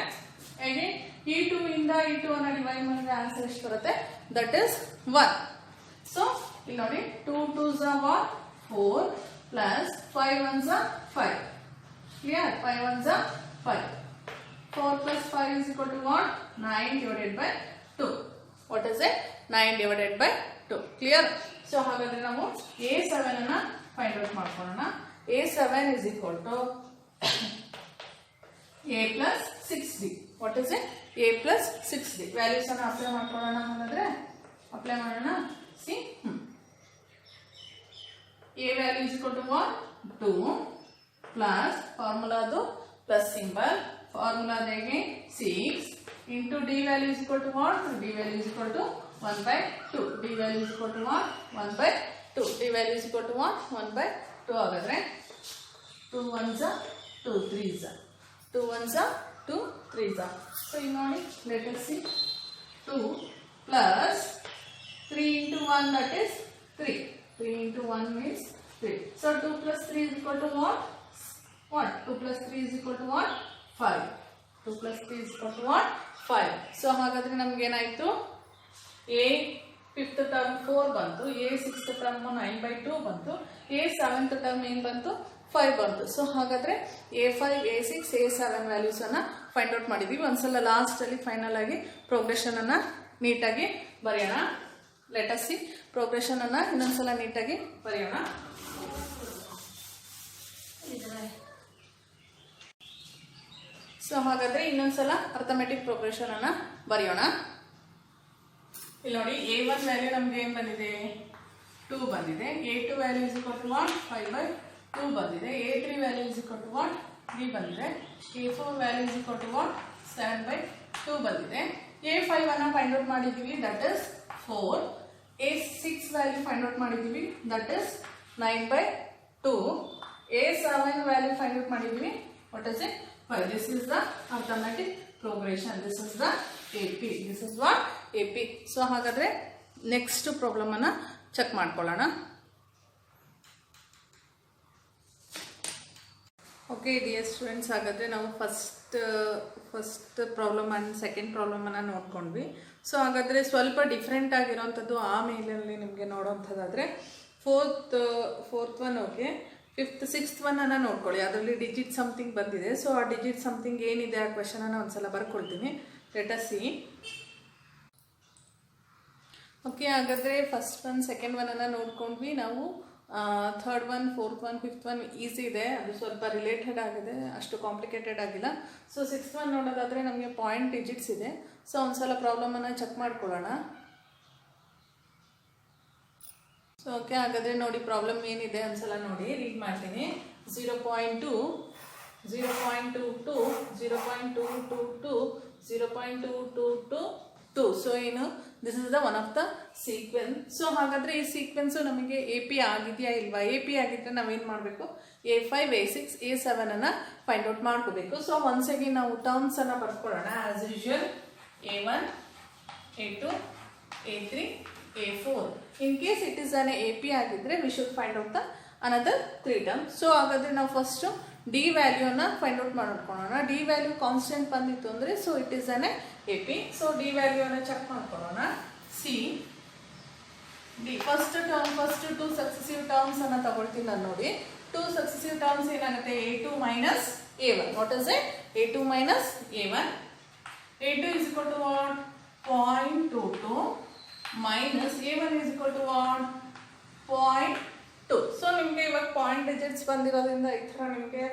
ಹಾಗೆ ಈ 2 ಇಂದ ಈ 2 ಅನ್ನ ಡಿವೈಡ್ ಮಾಡಿದ್ರೆ ಆನ್ಸರ್ ಎಷ್ಟು ಬರುತ್ತೆ, ದಟ್ ಈಸ್ 1. ಸೊ ಇಲ್ಲಿ ನೋಡಿ 2 2s are what 4 plus 5 1s are 5. Clear? 5 1s are 5. 4 plus 5 is equal to what 9 divided by 2. What is it? 9 divided by 2. Clear? So ಹಾಗಾದ್ರೆ ನಾವು A7 ಅನ್ನ ಫೈಂಡ್ ಔಟ್ ಮಾಡ್ಕೊಳ್ಳೋಣ. A7 is equal to A plus 6D. What is it? A plus 6D. Values ಅನ್ನ apply ಮಾಡ್ಕೊಳ್ಳೋಣ. ಹಾಗಾದ್ರೆ apply ಮಾಡೋಣ. See, A value is equal to what? 2 plus formula ಅದು plus symbol, formula again 6 into D value is equal to what? D value is equal to 1 by 2. D value is equal to what? 1 by 2. D value is equal to what? 1 by 2 ಹಾಗಾದ್ರೆ 2 1s 2 3s 2 1s 2 3s. So you know it, let us see. 2 plus 3 into 1, that is 3. 3 into 1 means 3. So 2 plus 3 is equal to what? What? 2 plus 3 is equal to what? 5. 2 plus 3 is equal to what? 5. So ಹಾಗಾದ್ರೆ ನಮಗೆ ಏನಾಯ್ತು? A 5th term 4 ಬಂತು, A 6th term 9 by 2 ಬಂತು, A 7th term ಏನು ಬಂತು? 5 ಬಂತು. So ಹಾಗಾದ್ರೆ A5, A6, A7 values ಅನ್ನ ಫೈಂಡ್ ಔಟ್ ಮಾಡಿದೀವಿ. ಒಂದ್ಸಲ ಲಾಸ್ಟ್ ಅಲ್ಲಿ ಫೈನಲ್ ಆಗಿ ಪ್ರೋಗ್ರೆಷನ್ ಅನ್ನ ನೀಟಾಗಿ ಬರೆಯೋಣ. ಲೆಟ್ ಅಸ್ ಸಿ ಪ್ರೋಗ್ರೆಷನ್ ಅನ್ನ ಇನ್ನೊಂದ್ಸಲ ನೀಟಾಗಿ ಬರೆಯೋಣ. ಸೊ ಹಾಗಾದ್ರೆ ಇನ್ನೊಂದ್ಸಲ ಅರ್ಥಮೆಟಿಕ್ ಪ್ರೋಗ್ರೆಷನ್ ಅನ್ನ ಬರೆಯೋಣ. ಇಲ್ಲಿ ನೋಡಿ A1 ವ್ಯಾಲ್ಯೂ ನಮ್ಗೆ ಏನ್ ಬಂದಿದೆ? 2 ಬಂದಿದೆ. A2 value is equal to what? 5 by 2 ಬಂದಿದೆ. A3 value is equal to what? 3 ಬಂದಿದೆ. A4 value is equal to what? 7 by 2 ಬಂದಿದೆ. A5 ಅನ್ನ ಫೈಂಡ್ ಔಟ್ ಮಾಡಿದೀವಿ, that is 4. A6 value find out ಮಾಡಿದೀವಿ, that is 9 by 2. A7 value find out ಮಾಡಿದೀವಿ, what is it? 5. This is the arithmetic progression. This is the AP. This is what? AP. So ಹಾಗಾದ್ರೆ next problem ಅನ್ನ check ಮಾಡ್ಕೊಳ್ಳೋಣ. Okay dear students, ಹಾಗಾದರೆ ನಾವು first problem and second ಪ್ರಾಬ್ಲಮನ್ನು ನೋಡ್ಕೊಂಡ್ವಿ. So ಹಾಗಾದರೆ ಸ್ವಲ್ಪ ಡಿಫ್ರೆಂಟ್ ಆಗಿರೋವಂಥದ್ದು ಆ ಮೇಲಲ್ಲಿ ನಿಮಗೆ ನೋಡೋವಂಥದ್ದಾದರೆ fourth one okay, 5th 6th ಒನ್ನನ್ನು ನೋಡ್ಕೊಳ್ಳಿ. ಅದರಲ್ಲಿ ಡಿಜಿಟ್ ಸಮಥಿಂಗ್ ಬಂದಿದೆ. ಸೊ ಆ ಡಿಜಿಟ್ ಸಮಥಿಂಗ್ ಏನಿದೆ ಆ ಕ್ವೆಶನನ್ನು ಒಂದ್ಸಲ ಬರ್ಕೊಳ್ತೀನಿ. Let us see. ಓಕೆ, ಹಾಗಾದರೆ ಫಸ್ಟ್ ಒನ್ ಸೆಕೆಂಡ್ ಒನ್ನನ್ನು ನೋಡ್ಕೊಂಡ್ವಿ ನಾವು. Third one, fourth one, fifth one easy ಇದೆ, ಅದು ಸ್ವಲ್ಪ ರಿಲೇಟೆಡ್ ಆಗಿದೆ, ಅಷ್ಟು ಕಾಂಪ್ಲಿಕೇಟೆಡ್ ಆಗಿಲ್ಲ. ಸೊ 6th ಒನ್ ನೋಡೋದಾದರೆ ನಮಗೆ ಪಾಯಿಂಟ್ ಡಿಜಿಟ್ಸ್ ಇದೆ. ಸೊ ಒಂದ್ಸಲ ಪ್ರಾಬ್ಲಮನ್ನು ಚೆಕ್ ಮಾಡ್ಕೊಳ್ಳೋಣ. ಸೊ ಓಕೆ, ಹಾಗಾದರೆ ನೋಡಿ ಪ್ರಾಬ್ಲಮ್ ಏನಿದೆ ಒಂದ್ಸಲ ನೋಡಿ, ರೀಡ್ ಮಾಡ್ತೀನಿ. 0.2, 0.22, 0.222, 0.222. ಸೊ ಏನು, this is the one of the sequence. So ಹಾಗಾದರೆ ಈ ಸೀಕ್ವೆನ್ಸು ನಮಗೆ ಎ ಪಿ ಆಗಿದೆಯಾ ಇಲ್ವಾ? ಎ ಪಿ ಆಗಿದ್ದರೆ ನಾವೇನು ಮಾಡಬೇಕು? A5, A6, A7 ಅನ್ನು ಫೈಂಡ್ ಔಟ್ ಮಾಡ್ಕೋಬೇಕು. ಸೊ ಒನ್ಸೆಗೆ ನಾವು ಟರ್ಮ್ಸನ್ನು ಬರ್ಕೊಳ್ಳೋಣ. As usual A1, A2, A3, A4. In case it is an A P ಆಗಿದ್ದರೆ we should find out the another 3 terms. So ಹಾಗಾದರೆ ನಾವು ಫಸ್ಟು ಡಿ ವ್ಯಾಲ್ಯೂನ ಫೈಂಡ್ ಔಟ್ ಮಾಡ್ಕೊಳ್ಳೋಣ. ಡಿ ವ್ಯಾಲ್ಯೂ ಕಾನ್ಸ್ಟೆಂಟ್ ಬಂದಿತ್ತು ಅಂದರೆ so it is an A P. So D ವ್ಯಾಲ್ಯೂನ check ಮಾಡ್ಕೊಳ್ಳೋಣ. See D first term, first 2 successive terms ಅನ್ನು ತಗೊಳ್ತೀನಿ ನಾನು. ನೋಡಿ 2 ಸಕ್ಸೆಸಿವ್ ಟರ್ಮ್ಸ್ ಏನಾಗುತ್ತೆ? A2 minus A1. What is it? A2 minus A1. A2 is equal to what? 0.22 minus A1 is equal to what? 0.2. So ನಿಮಗೆ ಇವಾಗ point digits ಬಂದಿರೋದ್ರಿಂದ ಈ ಥರ ನಿಮಗೆ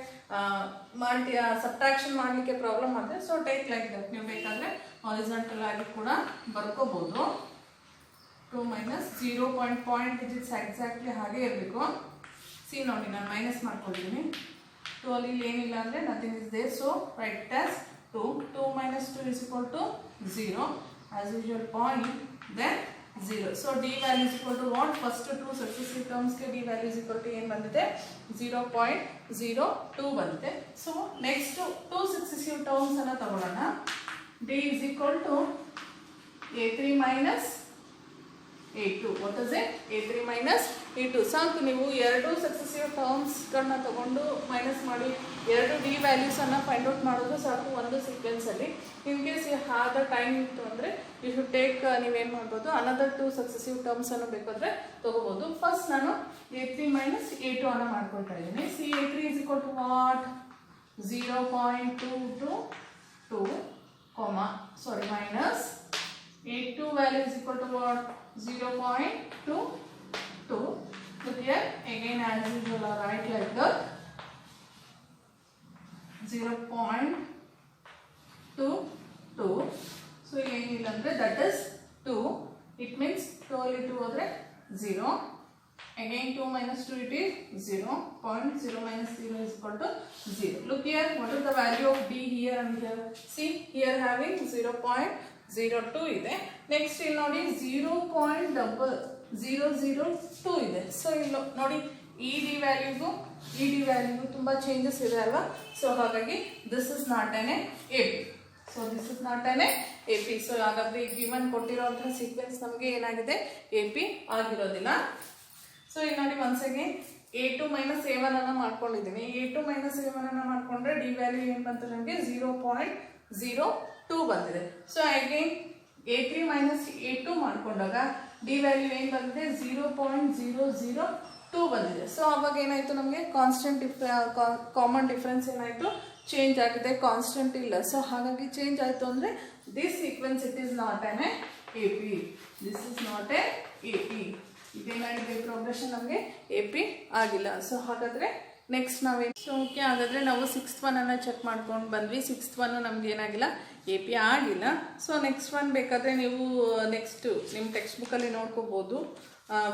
ಸಬ್ಟ್ರಾಕ್ಷನ್ ಮಾಡಲಿಕ್ಕೆ ಪ್ರಾಬ್ಲಮ್ ಆಗುತ್ತೆ. So take like that. ನೀವು ಬೇಕಾದರೆ ಹಾರಿಜಾಂಟಲ್ ಆಗಿ ಕೂಡ ಬರ್ಕೋಬೋದು. 2 minus 0 ಪಾಯಿಂಟ್ ಡಿಜಿಟ್ಸ್ ಎಕ್ಸಾಕ್ಟ್ಲಿ ಹಾಗೆ ಇರಬೇಕು. ಸಿ ನೋಡಿ, ನಾನು ಮೈನಸ್ ಮಾಡ್ಕೊಳ್ತೀನಿ. 2 ಅಲ್ಲಿ ಏನಿಲ್ಲ ಅಂದರೆ nothing is there. So write it as 2. 2 minus 2 is equal to 0. As usual point, then 0. So D value is equal to what? First 2 successive terms ke D value is equal to ಏನು ಬಂದಿದೆ? 0.02 ಬಂದಿದೆ. So next 2 successive terms ಅನ್ನು ತಗೊಳ್ಳೋಣ. D is equal to A3 minus A2. What is it? A3 minus A2. ಸಾಕು, ನೀವು 2 successive ಟರ್ಮ್ಸ್ಗಳನ್ನ ತಗೊಂಡು minus ಮಾಡಿ 2 D ವ್ಯಾಲ್ಯೂಸನ್ನು find out ಮಾಡೋದು ಸಾಕು ಒಂದು ಸೀಕ್ವೆನ್ಸಲ್ಲಿ. ಇನ್ ಕೇಸ್ ಆದ ಟೈಮ್ ಇತ್ತು ಅಂದರೆ ಯು ಶುಡ್ ಟೇಕ್, ನೀವೇನು ಮಾಡ್ಬೋದು, ಅನದರ್ 2 ಸಕ್ಸೆಸಿವ್ ಟರ್ಮ್ಸನ್ನು ಬೇಕಾದರೆ ತೊಗೋಬೋದು. ಫಸ್ಟ್ ನಾನು A3 minus A2 ಅನ್ನು ಮಾಡ್ಕೊಳ್ತಾ ಇದ್ದೀನಿ. C A3 is equal to what? 0.222, minus A2 value is equal to what? 0.22. So here again as usual I write like that 0.22. So ಏನಿಲ್ಲ ಅಂದ್ರೆ that is 2. It means 2 ಅಲ್ಲಿ 2 ಹೋದ್ರೆ 0. Again 2 minus 2 it is 0. 0.0 minus 0 is equal to 0. Look here, what is the value of D here and here? See, here having 0.02 ಇದೆ. Next ಇಲ್ಲಿ ನೋಡಿ 0.002 ಇದೆ. So ಇಲ್ಲಿ ನೋಡಿ ED ವ್ಯಾಲ್ಯೂಗೂ ತುಂಬಾ ಚೇಂಜಸ್ ಇದೆ ಅಲ್ವಾ. ಸೊ ಹಾಗಾಗಿ this is not an AP. So this is not an AP. So ಹಾಗಾದ್ರೆ ಗಿವನ್ ಕೊಟ್ಟಿರುವಂತಹ ಸೀಕ್ವೆನ್ಸ್ ನಮಗೆ ಏನಾಗಿದೆ AP ಆಗಿರೋದಿಲ್ಲ. ಸೊ ಇಲ್ಲಿ ನೋಡಿ once again A2 minus A1 ಅನ್ನ ಮಾಡ್ಕೊಂಡಿದ್ದೀನಿ. A2 minus A1 ಅನ್ನ ಮಾಡ್ಕೊಂಡ್ರೆ D ವ್ಯಾಲ್ಯೂ ಏನು ಬಂತು ನಮಗೆ 0.02 ಬಂದಿದೆ. So again A3 minus A2 ಮಾಡ್ಕೊಂಡಾಗ D ವ್ಯಾಲ್ಯೂ ಏನು ಬಂದಿದೆ 0.002 ಬಂದಿದೆ. ಸೊ ಅವಾಗ ಏನಾಯ್ತು ನಮಗೆ ಕಾನ್ಸ್ಟೆಂಟ್ ಕಾಮನ್ ಡಿಫರೆನ್ಸ್ ಏನಾಯ್ತು ಚೇಂಜ್ ಆಗಿದೆ, ಕಾನ್ಸ್ಟೆಂಟ್ ಇಲ್ಲ. ಸೊ ಹಾಗಾಗಿ ಚೇಂಜ್ ಆಯ್ತು ಅಂದ್ರೆ this sequence it is not an AP. This is not a AP. ಇದೇನಾಗಿದೆ ಪ್ರೋಗ್ರೆಷನ್ ನಮಗೆ AP ಆಗಿಲ್ಲ. ಸೊ ಹಾಗಾದ್ರೆ ನೆಕ್ಸ್ಟ್ ನಾವೇನು ಸೊ ಓಕೆ ಹಾಗಾದ್ರೆ ನಾವು 6th ಒನ್ ಅನ್ನ ಚೆಕ್ ಮಾಡ್ಕೊಂಡು ಬಂದ್ವಿ. 6th ಒನ್ ನಮ್ಗೆ ಏನಾಗಿಲ್ಲ AP ಆಗಿಲ್ಲ. ಸೊ ನೆಕ್ಸ್ಟ್ ಒನ್ ಬೇಕಾದ್ರೆ ನೀವು ನೆಕ್ಸ್ಟ್ ನಿಮ್ಮ ಟೆಕ್ಸ್ಟ್ ಬುಕ್ಕಲ್ಲಿ ನೋಡ್ಕೋಬಹುದು.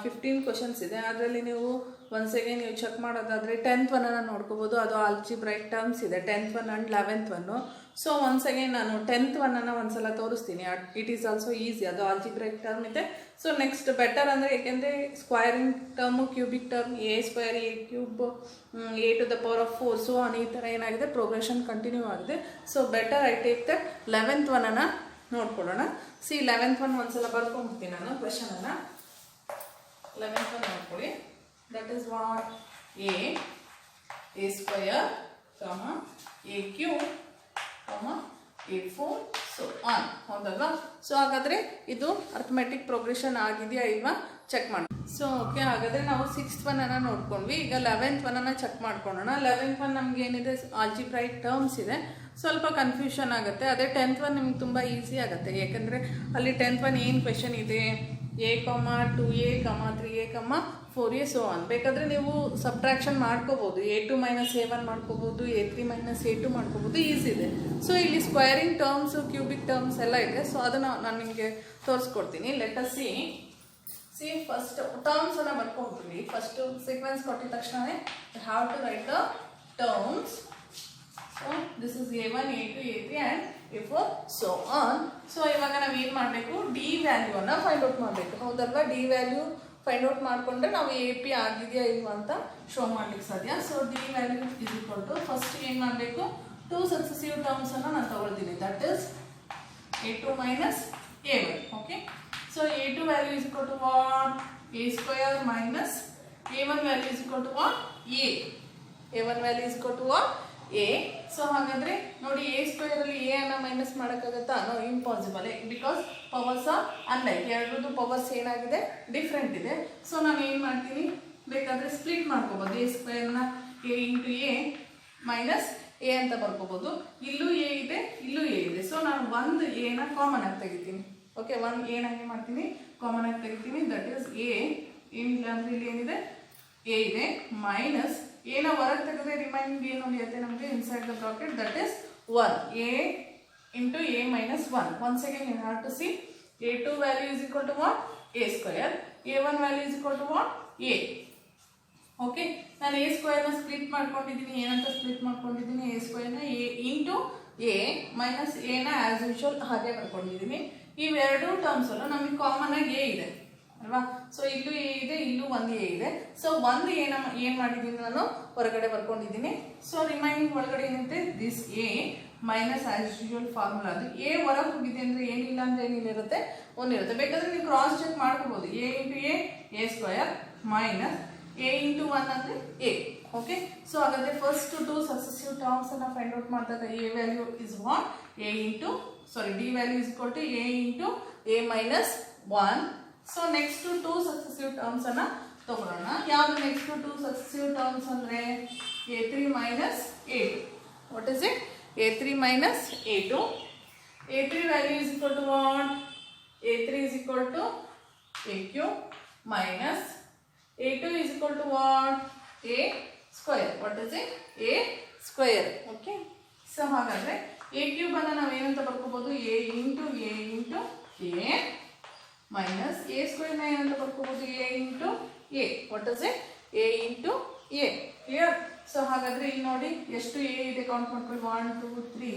15 ಕ್ವಶನ್ಸ್ ಇದೆ. ಅದರಲ್ಲಿ ನೀವು ಒನ್ಸ್ ಅಗೇನ್ ನೀವು ಚೆಕ್ ಮಾಡೋದಾದರೆ 10th ಒನ್ ಅನ್ನು ನೋಡ್ಕೋಬೋದು. ಅದು ಆಲ್ಜಿಬ್ರೈಕ್ ಟರ್ಮ್ಸ್ ಇದೆ 10th one and 11th one. So once again ನಾನು 10th ಒನ್ ಅನ್ನು ಒಂದ್ಸಲ ತೋರಿಸ್ತೀನಿ. ಇಟ್ ಈಸ್ ಆಲ್ಸೋ ಈಸಿ, ಅದು ಆಲ್ಜಿಬ್ರೈಕ್ ಟರ್ಮ್ ಇದೆ. ಸೊ ನೆಕ್ಸ್ಟ್ ಬೆಟರ್ ಅಂದರೆ ಏಕೆಂದರೆ squaring term cubic term A square A cube A to the power of 4 so ಈ ಥರ ಏನಾಗಿದೆ ಪ್ರೋಗ್ರೆಷನ್ ಕಂಟಿನ್ಯೂ ಆಗಿದೆ. So better I take that 11th one ಅನ್ನು ನೋಡ್ಕೊಳ್ಳೋಣ. ಸಿ 11th ಒನ್ ಒಂದ್ಸಲ ಬರ್ಕೊಂಡ್ಬಿಡ್ತೀನಿ ನಾನು ಕ್ವೆಶನನ್ನು. 11th one ನೋಡ್ಕೊಳ್ಳಿ. That is what A square A cube A4 so on ಹೌದಲ್ವಾ. ಸೊ ಹಾಗಾದರೆ ಇದು ಅರ್ಥಮೆಟಿಕ್ ಪ್ರೋಗ್ರೆಷನ್ ಆಗಿದೆಯಾ ಇಲ್ವಾ ಚೆಕ್ ಮಾಡಿ. ಸೊ ಓಕೆ ಹಾಗಾದರೆ ನಾವು 6th ಒನ್ ಅನ್ನು ನೋಡ್ಕೊಂಡ್ವಿ. ಈಗ 11th ಒನ್ ಅನ್ನು ಚೆಕ್ ಮಾಡ್ಕೊಳ್ಳೋಣ. 11th ಒನ್ ನಮ್ಗೆ ಏನಿದೆ ಆಲ್ಜಿಬ್ರೈಕ್ ಟರ್ಮ್ಸ್ ಇದೆ, ಸ್ವಲ್ಪ ಕನ್ಫ್ಯೂಷನ್ ಆಗುತ್ತೆ. ಅದೇ 10th ಒನ್ ನಿಮ್ಗೆ ತುಂಬ ಈಸಿ ಆಗುತ್ತೆ, ಯಾಕಂದರೆ ಅಲ್ಲಿ 10th ಒನ್ ಏನು ಕ್ವೆಶನ್ ಇದೆ A, 2A, 3A, 4A so on. ಬೇಕಾದರೆ ನೀವು ಸಬ್ಟ್ರಾಕ್ಷನ್ ಮಾಡ್ಕೋಬೋದು. A2 minus A1 ಮಾಡ್ಕೋಬೋದು, A3 minus A2 ಮಾಡ್ಕೋಬೋದು, ಈಸಿ ಇದೆ. ಸೊ ಇಲ್ಲಿ ಸ್ಕ್ವೈರಿಂಗ್ ಟರ್ಮ್ಸು ಕ್ಯೂಬಿಕ್ ಟರ್ಮ್ಸ್ ಎಲ್ಲ ಇದೆ. ಸೊ ಅದನ್ನು ನಾನು ನಿಮಗೆ ತೋರಿಸ್ಕೊಡ್ತೀನಿ. Let us see first terms ಅನ್ನು ಬರ್ಕೊಂಡ್ಬಿಡ್ವಿ. ಫಸ್ಟು ಸೀಕ್ವೆನ್ಸ್ ಕೊಟ್ಟಿದ ತಕ್ಷಣವೇ have to write the terms. So this is A1, A2, A3 and A4 so on. So ಇವಾಗ ನಾವು ಏನು ಮಾಡಬೇಕು ಡಿ ವ್ಯಾಲ್ಯೂವನ್ನು ಫೈಂಡ್ ಔಟ್ ಮಾಡಬೇಕು ಹೌದಲ್ವಾ. ಡಿ ವ್ಯಾಲ್ಯೂ ಫೈಂಡ್ ಔಟ್ ಮಾಡಿಕೊಂಡ್ರೆ ನಾವು AP ಆಗಿದೆಯಾ ಇಲ್ವಾ ಅಂತ ಶೋ ಮಾಡಲಿಕ್ಕೆ ಸಾಧ್ಯ. So D value is equal to first ಏನು ಮಾಡಬೇಕು 2 ಸಕ್ಸೆಸಿವ್ ಟರ್ಮ್ಸನ್ನು ನಾನು ತಗೊಳ್ತೀನಿ. That is A2 minus A1. Okay so A2 value is equal to what A square minus A1 value is equal to what A1 value is equal to what A. So ಹಾಗಾದ್ರೆ ನೋಡಿ A square ಅಲ್ಲಿ A ಅನ್ನ minus ಮಾಡೋಕ್ಕಾಗತ್ತಾ? No, impossible. Because powers are unlike. ಎರಡರದ್ದು powers ಏನಾಗಿದೆ different ಇದೆ. So ನಾನು ಏನು ಮಾಡ್ತೀನಿ ಬೇಕಾದರೆ ಸ್ಪ್ಲಿಟ್ ಮಾಡ್ಕೋಬೋದು. A ಸ್ಕ್ವೇರ್ನ A into A minus A ಅಂತ ಬರ್ಕೋಬೋದು. ಇಲ್ಲೂ A ಇದೆ, ಇಲ್ಲೂ A ಇದೆ. ಸೊ ನಾನು ಒಂದು A ನ ಕಾಮನ್ ಆಗಿ ತೆಗಿತೀನಿ. ಓಕೆ ಒಂದು A ನಾಗೆ ಮಾಡ್ತೀನಿ ಕಾಮನ್ ಆಗಿ ತೆಗಿತೀನಿ. ದಟ್ ಈಸ್ A ಏನಿಲ್ಲ ಅಂದರೆ ಇಲ್ಲಿ ಏನಿದೆ A ಇದೆ ಮೈನಸ್ ಏನ ಹೊರಗೆ ತೆಗೆದ್ರೆ ರಿಮೈನಿಂಗ್ ಏನು ಉಳಿಯುತ್ತೆ ನಮಗೆ inside the bracket. That is 1 A into A minus 1. Once again you have to see A2 value is equal to what A square, A1 value is equal to what A. Okay ನಾನು A ಸ್ಕ್ವೇರ್ನ split ಮಾಡ್ಕೊಂಡಿದ್ದೀನಿ. ಏನಂತ split ಮಾಡ್ಕೊಂಡಿದ್ದೀನಿ A ಸ್ಕ್ವೇರ್ನ A into A minus ಎನ as usual ಹಾಗೆ ಬರ್ಕೊಂಡಿದ್ದೀನಿ. ಇವೆರಡು ಟರ್ಮ್ಸಲ್ಲೂ ನಮಗೆ ಕಾಮನ್ ಆಗಿ A ಇದೆ ಅಲ್ವಾ. ಸೊ ಇಲ್ಲೂ A ಇದೆ, ಇಲ್ಲೂ ಒಂದು A ಇದೆ. ಸೊ ಒಂದು ಏನು ಮಾಡಿದ್ದೀನಿ ನಾನು ಹೊರಗಡೆ ಬರ್ಕೊಂಡಿದ್ದೀನಿ. ಸೊ ರಿಮೈನಿಂಗ್ ಒಳಗಡೆ ಏನಿದೆ this A minus as usual formula. ಅದು A ಹೊರಗೆ ಹೋಗಿದೆ ಅಂದರೆ ಏನಿಲ್ಲ ಅಂದರೆ ಏನಿರುತ್ತೆ ಒಂದಿರುತ್ತೆ. ಬೇಕಾದರೆ ನೀವು ಕ್ರಾಸ್ ಚೆಕ್ ಮಾಡ್ಕೋಬೋದು. A into A square minus A into 1 ಅಂದರೆ A. ಓಕೆ ಸೊ ಹಾಗಾದರೆ ಫಸ್ಟ್ 2 ಸಕ್ಸೆಸಿವ್ ಟರ್ಮ್ಸನ್ನು ಫೈಂಡ್ ಔಟ್ ಮಾಡಿದಾಗ A value is what D value is equal to A into A minus 1. So next 2 successive terms ಅನ್ನ ತಗೊಳ್ಳೋಣ. ಯಾವುದು next 2 successive terms ಅಂದ್ರೆ A3 minus A2. What is it A3 minus A2. A3 value is equal to what a3 is equal to aq minus a2 is equal to what? A square. What is it? A square. Okay. So ಹಾಗಾದ್ರೆ a cube ಅನ್ನು ನಾವು ಏನಂತ ಬರ್ಕೋಬಹುದು? a into a minus a square ನ ಏನಂತ ಬರ್ಕೋಬಹುದು? a into a. What is it? a into a. Clear? So ಹಾಗಾದ್ರೆ ಇಲ್ಲಿ ನೋಡಿ ಎಷ್ಟು a ಇದೆ ಕೌಂಟ್ ಮಾಡ್ಕೊಳ್ಳಿ. 1 2 3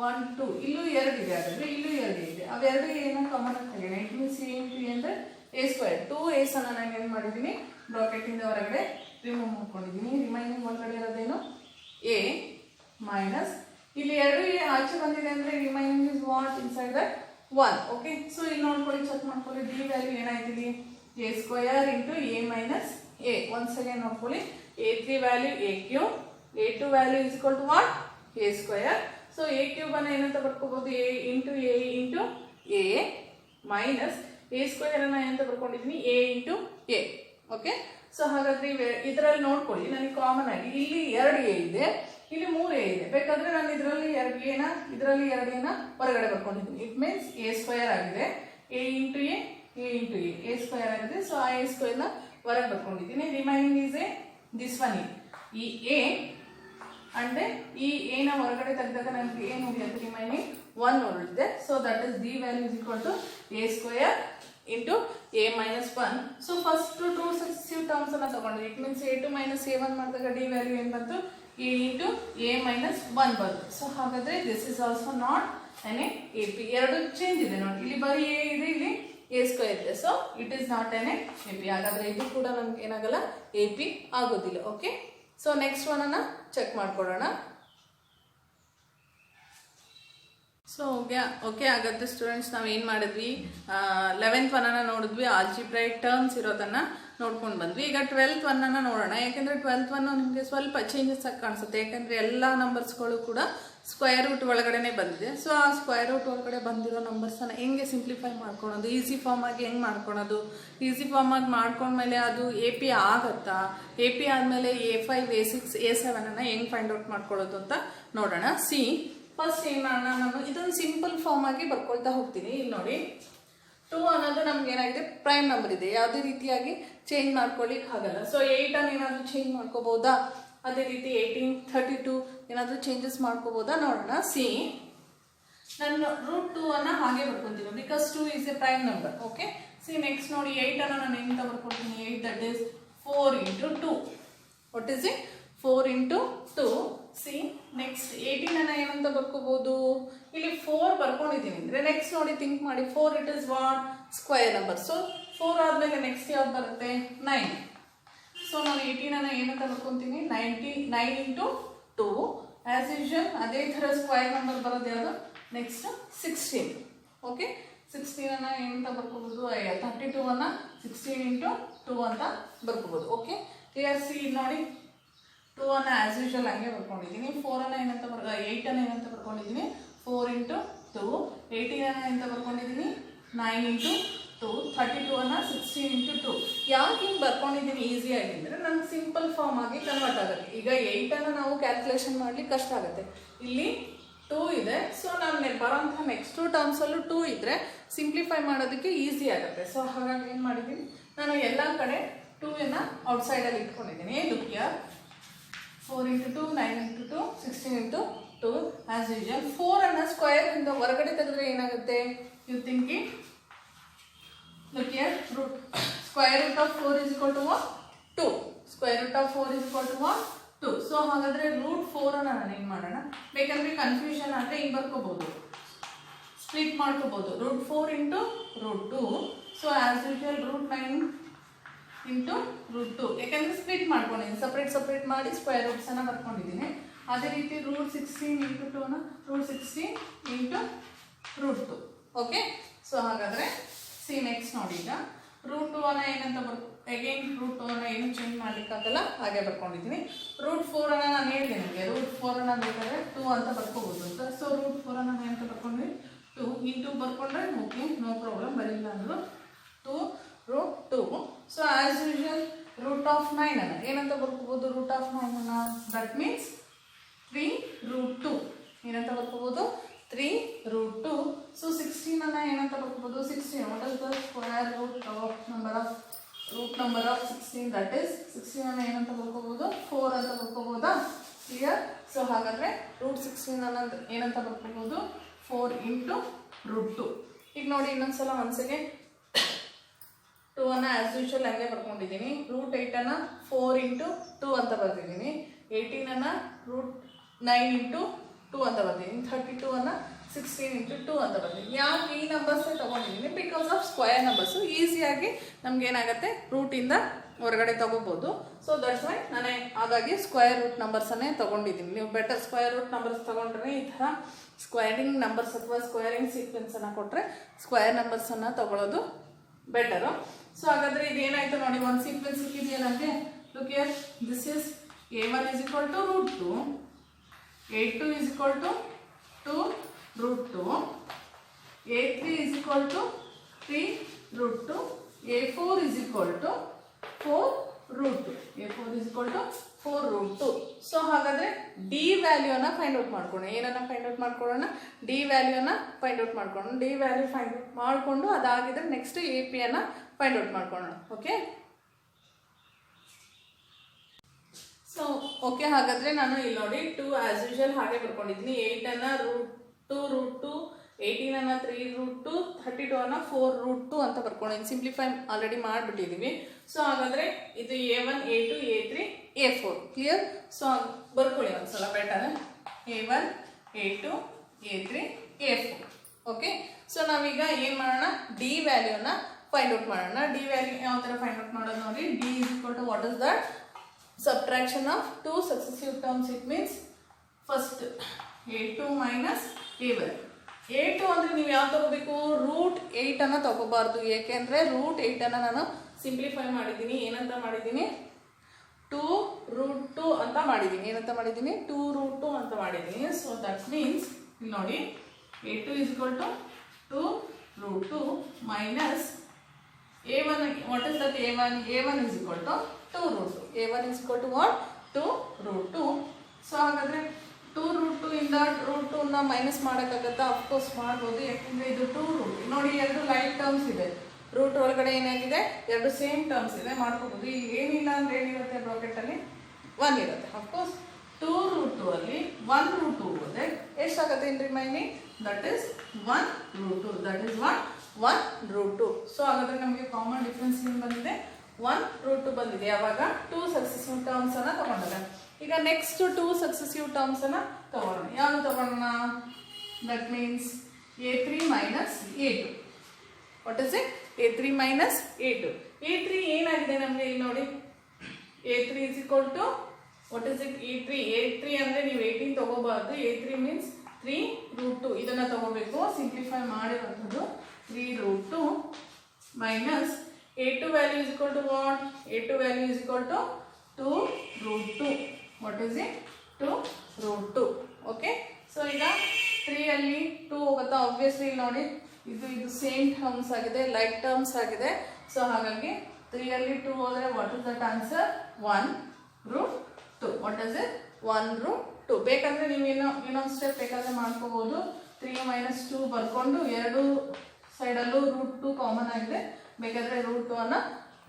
1 2 ಇಲ್ಲೂ 2 ಇದೆ. ಹಾಗಾದ್ರೆ ಇಲ್ಲೂ 2 ಇದೆ. ಅವೆರಡು ಏನೋ ಕಾಮನ್ ಆಗಿ ತೆಗೆಯೋಣ. It means a into a ಅಂದ್ರೆ a square. 2a's ಅನ್ನು ನಾನು ಏನು ಮಾಡಿದ್ದೀನಿ? ಬ್ರಾಕೆಟ್ ಇಂದ ಹೊರಗಡೆ ರಿಮೂವ್ ಮಾಡ್ಕೊಂಡಿದ್ದೀನಿ. ರಿಮೈನಿಂಗ್ ಒಳಗಡೆ ಇರೋದೇನು? a ಮೈನಸ್ ಇಲ್ಲಿ 2a ಆಚೆ ಬಂದಿದೆ ಅಂದ್ರೆ remaining is what inside that 1. Okay. So ಇಲ್ಲಿ ನೋಡ್ಕೊಳ್ಳಿ, ಚೆಕ್ ಮಾಡ್ಕೊಳ್ಳಿ. ಡಿ ವ್ಯಾಲ್ಯೂ ಏನಾಯ್ತು ಇಲ್ಲಿ? a square into a minus a. Once again ನೋಡ್ಕೊಳ್ಳಿ. a3 value a cube, a2 value is equal to what? a square. So a cube ಅನ್ನು ಏನಂತ ಬರ್ಕೋಬಹುದು? a into a minus a square ಅನ್ನ ಏನಂತ ಬರ್ಕೊಂಡಿದ್ದೀನಿ? a into a. Okay. So ಹಾಗಾದ್ರೆ ಇದರಲ್ಲಿ ನೋಡ್ಕೊಳ್ಳಿ, ನನಗೆ ಕಾಮನ್ ಆಗಿ ಇಲ್ಲಿ 2a ಇದೆ, ಇಲ್ಲಿ 3a ಇದೆ. ಬೇಕಾದ್ರೆ ನಾನು ಇದರಲ್ಲಿ 2aನ ಹೊರಗಡೆ ಬರ್ಕೊಂಡಿದ್ದೀನಿ. ಇಟ್ ಮೀನ್ಸ್ a ಸ್ಕ್ವೇರ್ ಆಗಿದೆ. a ಇಂಟು a ಸ್ಕ್ವೇರ್ ಆಗಿದೆ. ಸೊ ಆ a ಸ್ಕ್ವೇರ್ನ ಹೊರಗೆ ಬರ್ಕೊಂಡಿದ್ದೀನಿ. Remaining is this one. ಈ a ಅಂಡ್ ಈ a ನ ಹೊರಗಡೆ ತೆಗೆದಾಗ ನನಗೆ ಏನು ಉಳಿಯುತ್ತೆ? ರಿಮೈನಿಂಗ್ 1 ಉಳಿದಿದೆ. So that is D value is equal to a square into a minus 1. So first two successive terms ಅನ್ನು ತಗೊಂಡ್ರೆ it means a2 minus a1 ಮಾಡಿದಾಗ ಡಿ ವ್ಯಾಲ್ಯೂ ಏನು ಬಂತು? a into a minus 1 ಬಂತು. ಸೊ ಹಾಗಾದ್ರೆ this is also not an A P. ಎರಡು change ಇದೆ ನೋಡಿ. ಇಲ್ಲಿ ಬರೀ a ಇದೆ, ಇಲ್ಲಿ a ಸ್ಕ್ವೇರ್ ಇದೆ. So it is not N A P. ಹಾಗಾದ್ರೆ ಇದು ಕೂಡ ನಮ್ಗೆ ಏನಾಗಲ್ಲ? ಎ ಪಿ ಆಗೋದಿಲ್ಲ. ಓಕೆ. ಸೊ ನೆಕ್ಸ್ಟ್ ಒನ್ ಅನ್ನ ಚೆಕ್ ಮಾಡ್ಕೊಳ್ಳೋಣ. ಸೊ ಓಕೆ ಹಾಗಾದ್ರೆ ಸ್ಟೂಡೆಂಟ್ಸ್ ನಾವು ಏನು ಮಾಡಿದ್ವಿ? 11th ಒನ್ನನ್ನು ನೋಡಿದ್ವಿ, ಆಲ್ಜಿಬ್ರೈಕ್ ಟರ್ಮ್ಸ್ ಇರೋದನ್ನು ನೋಡ್ಕೊಂಡು ಬಂದ್ವಿ. ಈಗ 12th ಒನ್ನನ್ನು ನೋಡೋಣ. ಯಾಕೆಂದರೆ 12th ಒನ್ ನಿಮಗೆ ಸ್ವಲ್ಪ ಚೇಂಜಸ್ ಆಗಿ ಕಾಣಿಸುತ್ತೆ. ಯಾಕೆಂದರೆ ಎಲ್ಲ ನಂಬರ್ಸ್ಗಳು ಕೂಡ ಸ್ಕ್ವೇರ್ ರೂಟ್ ಒಳಗಡೆ ಬಂದಿದೆ. ಸೊ ಆ ಸ್ಕ್ವೇರ್ ರೂಟ್ ಒಳಗಡೆ ಬಂದಿರೋ ನಂಬರ್ಸನ್ನು ಹೆಂಗೆ ಸಿಂಪ್ಲಿಫೈ ಮಾಡ್ಕೊಳೋದು, ಈಸಿ ಫಾರ್ಮ್ ಆಗಿ ಹೆಂಗೆ ಮಾಡ್ಕೊಳೋದು, ಈಸಿ ಫಾರ್ಮ್ ಆಗಿ ಮಾಡ್ಕೊಂಡ್ಮೇಲೆ ಅದು ಎ ಪಿ ಆಗುತ್ತಾ, ಎ ಪಿ ಆದಮೇಲೆ a5 a6 a7 ಅನ್ನು ಹೆಂಗೆ ಫೈಂಡ್ ಔಟ್ ಮಾಡ್ಕೊಳ್ಳೋದು ಅಂತ ನೋಡೋಣ. ಸಿ ಫಸ್ಟ್ ಏನು ಮಾಡೋಣ, ನಾನು ಇದೊಂದು ಸಿಂಪಲ್ ಫಾರ್ಮ್ ಆಗಿ ಬರ್ಕೊಳ್ತಾ ಹೋಗ್ತೀನಿ. ಇಲ್ಲಿ ನೋಡಿ 2 ಅನ್ನೋದು ನಮ್ಗೆ ಏನಾಗಿದೆ? ಪ್ರೈಮ್ ನಂಬರ್ ಇದೆ. ಯಾವುದೇ ರೀತಿಯಾಗಿ ಚೇಂಜ್ ಮಾಡ್ಕೊಳ್ಳಿಕ್ಕೆ ಆಗಲ್ಲ. ಸೊ 8 ಅನ್ನು ಏನಾದರೂ ಚೇಂಜ್ ಮಾಡ್ಕೋಬೋದಾ? ಅದೇ ರೀತಿ 18 32 ಏನಾದರೂ ಚೇಂಜಸ್ ಮಾಡ್ಕೋಬೋದಾ ನೋಡೋಣ. ಸಿ ನಾನು √2 ಅನ್ನು ಹಾಗೆ ಬರ್ಕೊತೀನಿ, because 2 is a prime number. Okay. See next ನೋಡಿ 8 ಅನ್ನು ನಾನು ಎಂತ ಬರ್ಕೊಳ್ತೀನಿ? 8 that is 4 into 2. What is it? 4 into 2. See next 18 ಅನ್ನ ಏನಂತ ಬರ್ಕೋಬಹುದು? ಇಲ್ಲಿ 4 ಬರ್ಕೊಂಡಿದ್ದೀನಿ ಅಂದರೆ ನೆಕ್ಸ್ಟ್ ನೋಡಿ ಥಿಂಕ್ ಮಾಡಿ. 4 it is what? Square number. So 4 ಆದಮೇಲೆ ನೆಕ್ಸ್ಟ್ ಯಾವ್ದು ಬರುತ್ತೆ? 9. ಸೊ ನಾನು 18 ಅನ್ನ ಏನಂತ ಬರ್ಕೊತೀನಿ? 9 into 2. ಆಸ್ ಯೂಶುವಲ್ ಅದೇ ಥರ ಸ್ಕ್ವೇರ್ ನಂಬರ್ ಬರೋದು ಯಾವುದು? ನೆಕ್ಸ್ಟ್ 16. ಓಕೆ. 16 ಅನ್ನ ಏನಂತ ಬರ್ಕೋಬಹುದು? 32 ಅನ್ನ 16 into 2 ಅಂತ ಬರ್ಕೋಬಹುದು. ಓಕೆ. ಕ್ಲಿಯರ್? ಸಿ ನೋಡಿ 2 ಅನ್ನ ಆಸ್ ಯೂಶುವಲ್ ಹಂಗೆ ಬರ್ಕೊಂಡಿದ್ದೀನಿ. 4 ಅನ್ನ ಏನಂತ 8 ಅನ್ನ ಏನಂತ ಬರ್ಕೊಂಡಿದ್ದೀನಿ? 4 into 2. 18 ಅನ್ನ ಎಂತ ಬರ್ಕೊಂಡಿದ್ದೀನಿ? 9 into 2. 32 ಅನ್ನ 16 into 2. ಯಾಕೆ ಹಿಂಗೆ ಬರ್ಕೊಂಡಿದ್ದೀನಿ ಈಸಿಯಾಗಿ ಅಂದರೆ ನಮ್ಗೆ ಸಿಂಪಲ್ ಫಾರ್ಮ್ ಆಗಿ ಕನ್ವರ್ಟ್ ಆಗುತ್ತೆ. ಈಗ 8 ಅನ್ನ ನಾವು ಕ್ಯಾಲ್ಕುಲೇಷನ್ ಮಾಡ್ಲಿಕ್ಕೆ ಕಷ್ಟ ಆಗುತ್ತೆ. ಇಲ್ಲಿ 2 ಇದೆ. ಸೊ ನಾನು ಬರೋಂಥ ನೆಕ್ಸ್ಟ್ 2 ಟರ್ಮ್ಸಲ್ಲೂ 2 ಇದ್ದರೆ ಸಿಂಪ್ಲಿಫೈ ಮಾಡೋದಕ್ಕೆ ಈಸಿ ಆಗುತ್ತೆ. ಸೊ ಹಾಗಾಗಿ ಏನು ಮಾಡಿದ್ದೀನಿ, ನಾನು ಎಲ್ಲ ಕಡೆ 2 ಅನ್ನ ಔಟ್ಸೈಡಲ್ಲಿ ಇಟ್ಕೊಂಡಿದ್ದೀನಿ. Look here, 4 into 2, 9 into 2, 16 into 2 as usual. 4 ಅನ್ನ ಸ್ಕ್ವೇರ್ ಇಂದ ಹೊರಗಡೆ ತೆಗೆದ್ರೆ ಏನಾಗುತ್ತೆ? You think it. Look here, square root of 4 is equal to what? 2. Square root of 4 is equal to what? 2. So ಹಾಗಾದ್ರೆ √4 ಅನ್ನ ನಾನು ಏನು ಮಾಡೋಣ? ಬೇಕಂದ್ರೆ ಕನ್ಫ್ಯೂಷನ್ ಆದರೆ ಹಿಂಗೆ ಬರ್ಕೋಬಹುದು, ಸ್ಪ್ಲಿಟ್ ಮಾಡ್ಕೋಬಹುದು. √4 into √2. So as usual √9 into √2. ಯಾಕಂದ್ರೆ ಸ್ಪ್ಲಿಟ್ ಮಾಡ್ಕೊಂಡಿದ್ದೀನಿ, ಸಪ್ರೇಟ್ ಮಾಡಿ ಸ್ಕ್ವೇರ್ ರೂಟ್ಸ್ ಅನ್ನ ಬರ್ಕೊಂಡಿದ್ದೀನಿ. ಅದೇ ರೀತಿ √16 into 2 ನ √16 into √2. ಓಕೆ. ಸೊ ಹಾಗಾದ್ರೆ ಸಿ ನೆಕ್ಸ್ಟ್ ನೋಡಿ, ಈಗ √2 ಅನ್ನ ಏನಂತ ಅಗೇನ್ √2 ಅನ್ನ ಏನು ಚೇಂಜ್ ಮಾಡ್ಲಿಕ್ಕಾಗಲ್ಲ, ಹಾಗೆ ಬರ್ಕೊಂಡಿದ್ದೀನಿ. √4 ಅನ್ನ ನಾನು ಹೇಳಿದೆ ನಿಮಗೆ, √4 ಅನ್ನ ಬೇಕಾದ್ರೆ 2 ಅಂತ ಬರ್ಕೋಬಹುದು ಅಂತ. ಸೊ √4 ಅನ್ನ ನಾನು ಎಂತ ಬರ್ಕೊಂಡ್ವಿ? 2 into ಬರ್ಕೊಂಡ್ರೆ ಓಕೆ, ನೋ ಪ್ರಾಬ್ಲಮ್, ಬರೀಲ್ಲ ಅಂದ್ರು 2 √2. ಸೊ ಆಸ್ ಯೂಶುವಲ್ √9 ಅನ್ನ ಏನಂತ ಬರ್ಕೋಬಹುದು? √9 ಅನ್ನ ದಟ್ ಮೀನ್ಸ್ 3 √2 ಏನಂತ ಬರ್ಕೋಬಹುದು? 3 √2. ಸೊ 16 ಏನಂತ ಬರ್ಕೋಬೋದು 16 what is the square root of 16 that is 16 ಏನಂತ ಬರ್ಕೋಬೋದು 4 ಅಂತ ಬರ್ಕೋಬೋದಾ ಕ್ಲಿಯರ್ ಸೊ ಹಾಗಾದರೆ ರೂಟ್ 16 ಏನಂತ ಬರ್ಕೋಬೋದು 4 ಇಂಟು ರೂಟ್ 2 ಈಗ ನೋಡಿ ಇನ್ನೊಂದ್ಸಲ ಒಂದ್ಸಗೆ 2 ಆ್ಯಸ್ ಯೂಶುವಲ್ ಹಂಗೆ ಬರ್ಕೊಂಡಿದ್ದೀನಿ ರೂಟ್ 8 4 ಇಂಟು 2 ಅಂತ ಬರ್ತಿದ್ದೀನಿ 18 ರೂಟ್ 9 ಇಂಟು 2 ಅಂತ ಬರ್ತಿದ್ದೀನಿ 32 16 ಇಂಟು 2 ಅಂತ ಬರ್ತೀನಿ ಯಾಕೆ ಈ ನಂಬರ್ಸೇ ತೊಗೊಂಡಿದ್ದೀನಿ ಬಿಕಾಸ್ ಆಫ್ ಸ್ಕ್ವೇರ್ ನಂಬರ್ಸು ಈಸಿಯಾಗಿ ನಮ್ಗೆ ಏನಾಗುತ್ತೆ ರೂಟಿಂದ ಹೊರಗಡೆ ತೊಗೋಬೋದು ಸೊ ದಟ್ಸ್ ವೈ ನಾನೇ ಹಾಗಾಗಿ ಸ್ಕ್ವೇರ್ ರೂಟ್ ನಂಬರ್ಸನ್ನೇ ತೊಗೊಂಡಿದ್ದೀನಿ ನೀವು ಬೆಟರ್ ಸ್ಕ್ವೇರ್ ರೂಟ್ ನಂಬರ್ಸ್ ತೊಗೊಂಡ್ರೆ ಈ ಥರ ಸ್ಕ್ವೇರಿಂಗ್ ನಂಬರ್ಸ್ ಅಥವಾ ಸ್ಕ್ವೇರಿಂಗ್ ಸೀಕ್ವೆನ್ಸನ್ನು ಕೊಟ್ಟರೆ ಸ್ಕ್ವೇರ್ ನಂಬರ್ಸನ್ನು ತೊಗೊಳ್ಳೋದು ಬೆಟರು ಸೊ ಹಾಗಾದರೆ ಇದೇನಾಯಿತು ನೋಡಿ ಒಂದು ಸೀಕ್ವೆನ್ಸ್ ಸಿಕ್ಕಿದೆಯಾ ನಮಗೆ look here this is a1 is equal to root 2 a2 is equal to 2 root 2 a3 is equal to 3 root 2 a4 is equal to 4 root 2 a4 is equal to 4 root 2 so ಹಾಗಾದರೆ D ವ್ಯಾಲ್ಯೂನ find out ಮಾಡ್ಕೊಳ್ಳೋಣ ಏನನ್ನ find out ಮಾಡ್ಕೊಳ್ಳೋಣ D ವ್ಯಾಲ್ಯೂನ find out ಮಾಡ್ಕೊಳ್ಳೋಣ D value find out ಮಾಡಿಕೊಂಡು ಅದಾಗಿದ್ರೆ next A ಪಿಯನ್ನು find out ಮಾಡ್ಕೊಳ್ಳೋಣ ಓಕೆ ಸೊ ಓಕೆ ಹಾಗಾದರೆ ನಾನು ಇಲ್ಲಿ ನೋಡಿ 2 ಆ್ಯಸ್ ಯೂಶುವಲ್ ಹಾಗೆ ಬರ್ಕೊಂಡಿದ್ದೀನಿ 8 ರೂಟ್ 2 ರೂಟ್ 2 18 3 ರೂಟ್ 2 32 4 ರೂಟ್ 2 ಅಂತ ಬರ್ಕೊಂಡಿದ್ದೀನಿ ಸಿಂಪ್ಲಿಫೈ ಆಲ್ರೆಡಿ ಮಾಡಿಬಿಟ್ಟಿದ್ದೀವಿ ಸೊ ಹಾಗಾದರೆ ಇದು a1 a2 a3 a4 clear so ಬರ್ಕೊಳ್ಳಿ ಒಂದ್ಸಲ better a1 a2 a3 a4 okay so ನಾವೀಗ ಏನು ಮಾಡೋಣ ಡಿ ವ್ಯಾಲ್ಯೂನ ಫೈಂಡ್ ಔಟ್ ಮಾಡೋಣ ಡಿ ವ್ಯಾಲ್ಯೂ ಯಾವ ಥರ ಫೈಂಡ್ ಔಟ್ ಮಾಡೋದು ನೋಡಿ D is equal to what is that subtraction of two successive terms it means first a2 minus a1 a2 ಅಂದರೆ ನೀವು ಯಾವ ತಗೋಬೇಕು ರೂಟ್ 8 ಅನ್ನು ತಗೋಬಾರ್ದು ಏಕೆಂದರೆ ರೂಟ್ 8 ಅನ್ನು ನಾನು ಸಿಂಪ್ಲಿಫೈ ಮಾಡಿದ್ದೀನಿ ಏನಂತ ಮಾಡಿದ್ದೀನಿ 2 ರೂಟ್ 2 ಅಂತ ಮಾಡಿದ್ದೀನಿ ಏನಂತ ಮಾಡಿದ್ದೀನಿ 2 ರೂಟ್ 2 ಅಂತ ಮಾಡಿದ್ದೀನಿ ಸೊ ದಟ್ ಮೀನ್ಸ್ ಇಲ್ಲಿ ನೋಡಿ a2 is equal to 2 root 2 minus a1 what is that a1 is equal to 2 root 2 a1 is equal to what 2 root 2 so ಹಾಗಾದರೆ 2 root 2 ಇಂದ ರೂಟ್ 2ನ ಮೈನಸ್ ಮಾಡೋಕ್ಕಾಗತ್ತಾ ಅಫ್ಕೋರ್ಸ್ ಮಾಡ್ಬೋದು ಯಾಕೆಂದರೆ ಇದು 2 ರೂಟ್ ನೋಡಿ ಎರಡು ಲೈಟ್ ಟರ್ಮ್ಸ್ ಇದೆ ರೂಟ್ ಒಳಗಡೆ ಏನಾಗಿದೆ ಎರಡು ಸೇಮ್ ಟರ್ಮ್ಸ್ ಇದೆ ಮಾಡ್ಕೋಬೋದು ಈಗ ಏನಿಲ್ಲ ಅಂದರೆ ಏನಿರುತ್ತೆ ಬ್ರಾಕೆಟಲ್ಲಿ 1 ಇರುತ್ತೆ ಅಫ್ಕೋರ್ಸ್ 2 ರೂಟ್ 2 ಅಲ್ಲಿ 1 ರೂಟ್ 2 ಹೋದರೆ ಎಷ್ಟಾಗುತ್ತೆ ಇನ್ remaining that is 1 root 2 that is what 1 root 2 so ಹಾಗಾದರೆ ನಮಗೆ ಕಾಮನ್ ಡಿಫ್ರೆನ್ಸ್ ಏನು ಬಂದಿದೆ 1 ರೂಟ್ 2 ಬಂದಿದೆ ಯಾವಾಗ 2 ಸಕ್ಸೆಸಿವ್ ಟರ್ಮ್ಸನ್ನು ತಗೊಂಡಾಗ ಈಗ ನೆಕ್ಸ್ಟ್ 2 ಸಕ್ಸೆಸಿವ್ ಟರ್ಮ್ಸನ್ನು ತಗೊಳ್ಳೋಣ ಯಾವುದು ತಗೊಳ್ಳೋಣ that means a3 minus a2 what is it a3 minus a2 a3 ಏನಾಗಿದೆ ನಮಗೆ ಇಲ್ಲಿ ನೋಡಿ a3 is equal to what is it a3 ಅಂದರೆ ನೀವು 18 ತಗೋಬಾರ್ದು a3 ಮೀನ್ಸ್ 3 ರೂಟ್ 2 ಇದನ್ನು ತಗೋಬೇಕು ಸಿಂಪ್ಲಿಫೈ ಮಾಡಿರುವಂಥದ್ದು 3 root 2 minus a2 value is equal to what a2 value is equal to 2 root 2 what is it 2 root 2 okay so ಈಗ 3 ಅಲ್ಲಿ 2 ಹೋಗುತ್ತಾ obviously ನೋಡಿ ಇದು ಸೇಮ್ ಟರ್ಮ್ಸ್ ಆಗಿದೆ ಲೈಕ್ ಟರ್ಮ್ಸ್ ಆಗಿದೆ ಸೊ ಹಾಗಾಗಿ 3 ಅಲ್ಲಿ 2 ಹೋದರೆ what is that answer 1 root 2 what is it 1 root 2 ಬೇಕಂದರೆ ನೀವು ಇನ್ನೊಂದು ಸ್ಟೆಪ್ ಬೇಕಾದರೆ ಮಾಡ್ಕೋಬೋದು 3 ಮೈನಸ್ 2 ಬರ್ಕೊಂಡು ಎರಡು ಸೈಡಲ್ಲೂ ರೂಟ್ 2 ಕಾಮನ್ ಆಗಿದೆ ಬೇಕಾದರೆ ರೂಟ್ 2 ಅನ್ನು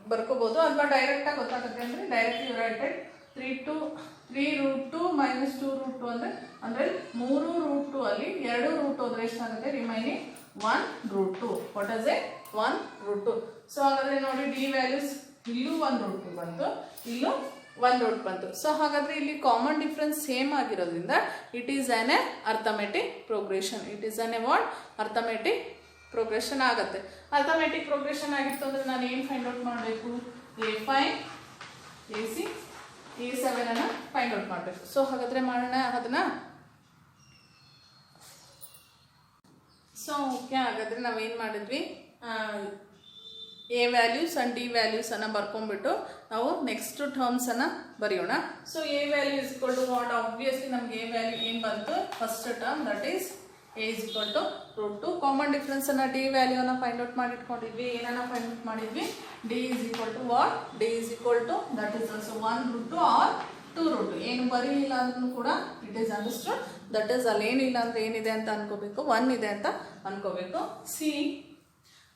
ಬರ್ಕೋಬೋದು ಅಥವಾ ಡೈರೆಕ್ಟಾಗಿ ಗೊತ್ತಾಗುತ್ತೆ ಅಂದರೆ direct you writed 3 root 2 minus 2 root 2 ಅಂದರೆ 3 ರೂಟ್ 2 ಅಲ್ಲಿ 2 ರೂಟ್ ಹೋದರೆ ಎಷ್ಟಾಗುತ್ತೆ remaining 1 root 2 what is it 1 root 2 so ಹಾಗಾದರೆ ನೋಡಿ ಡಿ ವ್ಯಾಲ್ಯೂಸ್ ಇಲ್ಲೂ 1 ರೂಟ್ 2 ಬಂತು ಇಲ್ಲೂ 1 ರೂಟ್ ಬಂತು ಸೊ ಹಾಗಾದರೆ ಇಲ್ಲಿ ಕಾಮನ್ ಡಿಫ್ರೆನ್ಸ್ ಸೇಮ್ ಆಗಿರೋದ್ರಿಂದ it is on A arithmetic progression it is on A what arithmetic progression ಆಗುತ್ತೆ ಅರ್ಥಮೆಟಿಕ್ ಪ್ರೋಗ್ರೆಷನ್ ಆಗಿತ್ತು ಅಂದರೆ ನಾನು ಏನು ಫೈಂಡ್ ಔಟ್ ಮಾಡಬೇಕು a5 a6 a7 ಅನ್ನು ಫೈಂಡ್ ಔಟ್ ಮಾಡಬೇಕು ಸೊ ಹಾಗಾದರೆ ಮಾಡೋಣ ಅದನ್ನು ಸೊ ಓಕೆ ಹಾಗಾದರೆ ನಾವೇನು ಮಾಡಿದ್ವಿ ಎ ವ್ಯಾಲ್ಯೂಸ್ ಆ್ಯಂಡ್ ಡಿ ವ್ಯಾಲ್ಯೂಸನ್ನು ಬರ್ಕೊಂಡ್ಬಿಟ್ಟು ನಾವು ನೆಕ್ಸ್ಟ್ ಟರ್ಮ್ಸನ್ನು ಬರೆಯೋಣ so A value is equal to what obviously ನಮಗೆ ಎ ವ್ಯಾಲ್ಯೂ ಏನು ಬಂತು first term that is a is equal to root 2 common ಡಿಫ್ರೆನ್ಸನ್ನು ಡಿ ವ್ಯಾಲ್ಯೂನ ಫೈಂಡ್ ಔಟ್ ಮಾಡಿಟ್ಕೊಂಡಿದ್ವಿ ಏನನ್ನ ಫೈಂಡ್ ಔಟ್ ಮಾಡಿದ್ವಿ d is equal to what d is equal to that is also 1 root 2 or 2 root 2 ಏನು ಬರೀಲಿಲ್ಲ ಅಂದ್ರೂ ಕೂಡ it is understood that is ಅಲ್ಲೇನಿಲ್ಲ ಅಂದರೆ ಏನಿದೆ ಅಂತ ಅನ್ಕೋಬೇಕು, 1 ಇದೆ ಅಂತ ಅನ್ಕೋಬೇಕು. ಸಿ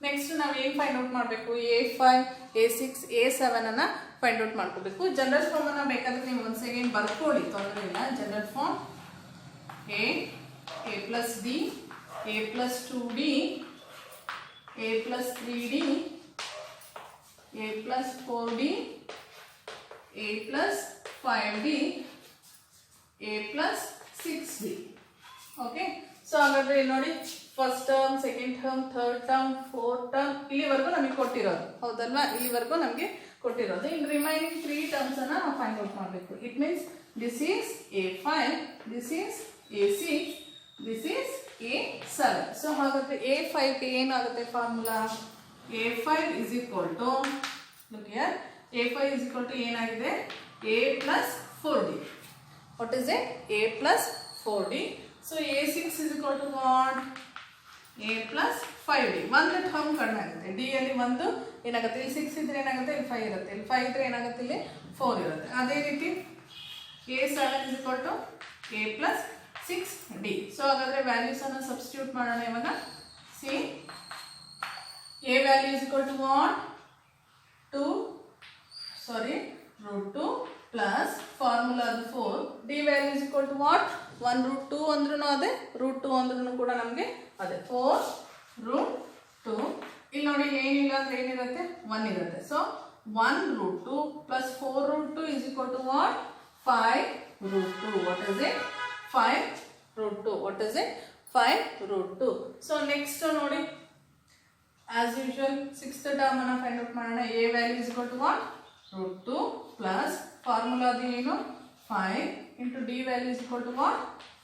ನೆಕ್ಸ್ಟ್ ನಾವು ಏನು ಫೈಂಡ್ ಔಟ್ ಮಾಡಬೇಕು, A5 A6 A7 ಅನ್ನು ಫೈಂಡ್ ಔಟ್ ಮಾಡ್ಕೋಬೇಕು. ಜನರಲ್ ಫಾರ್ಮ್ ಅನ್ನು ಬೇಕಾದ್ರೆ ನೀವು ಒಂದು ಸೆಕೆಂಡ್ ಬರ್ಕೊಳ್ಳಿ, ತೊಂದರೆ ಇಲ್ಲ. General form A plus D, A plus 2D, A plus 3D, A plus 4D, A plus 5D, A plus 6D. Okay, so ಹಾಗಾದ್ರೆ ನೋಡಿ first term, second term, third term, fourth term ಇಲ್ಲಿವರೆಗೂ ನಮಗೆ ಕೊಟ್ಟಿರೋದು, ಹೌದಲ್ವಾ? ಇಲ್ಲಿವರೆಗೂ ನಮಗೆ ಕೊಟ್ಟಿರೋದು. ಇನ್ನು ರಿಮೈನಿಂಗ್ 3 ಟರ್ಮ್ಸ್ ಅನ್ನ ನಾವು ಫೈಂಡ್ ಔಟ್ ಮಾಡಬೇಕು. It means this is A5, this is A6, this is A7. So ಹಾಗಾದ್ರೆ A5ಗೆ ಏನಾಗುತ್ತೆ formula? A5 is equal to, look here, A5 is equal to ಏನಾಗಿದೆ? A plus 4D. What is it? A plus 4D. So A6 is equal to what? A plus 5D. ಒಂದು term ಕಡಿಮೆ ಆಗುತ್ತೆ. D ಅಲ್ಲಿ ಒಂದು ಏನಾಗುತ್ತೆ, ಇಲ್ಲಿ 6 ಇದ್ರೆ ಏನಾಗುತ್ತೆ, ಇಲ್ಲಿ 5 ಇರುತ್ತೆ, ಇಲ್ಲಿ 5 ಇದ್ರೆ ಏನಾಗುತ್ತೆ, ಇಲ್ಲಿ 4 ಇರುತ್ತೆ. ಅದೇ ರೀತಿ A7 is equal to A plus 6D. So ಹಾಗಾದ್ರೆ ವ್ಯಾಲ್ಯೂಸ್ ಅನ್ನು ಸಬ್ಸ್ಟಿಟ್ಯೂಟ್ ಮಾಡೋಣ ಇವಾಗ. C A value is equal to what? √2 plus formula 4. D value is equal to what? 1√2 ಅಂದ್ರೂ ಅದೇ, √2 ಅಂದ್ರೂ ಕೂಡ ನಮಗೆ ಅದೇ, 4√2. ಇಲ್ಲಿ ನೋಡಿ ಏನಿಲ್ಲ ಅಂದ್ರೆ ಏನಿರುತ್ತೆ, 1 ಇರುತ್ತೆ. So 1√2 plus 4√2 is equal to what? 5√2. What is it? 5√2. What is it? 5√2. So next ನೋಡಿ, as usual 6th term ಅನ್ನು ಫೈಂಡ್ ಔಟ್ ಮಾಡೋಣ. A value is equal to what? √2 plus formula ಏನು, 5 into D value is equal to what?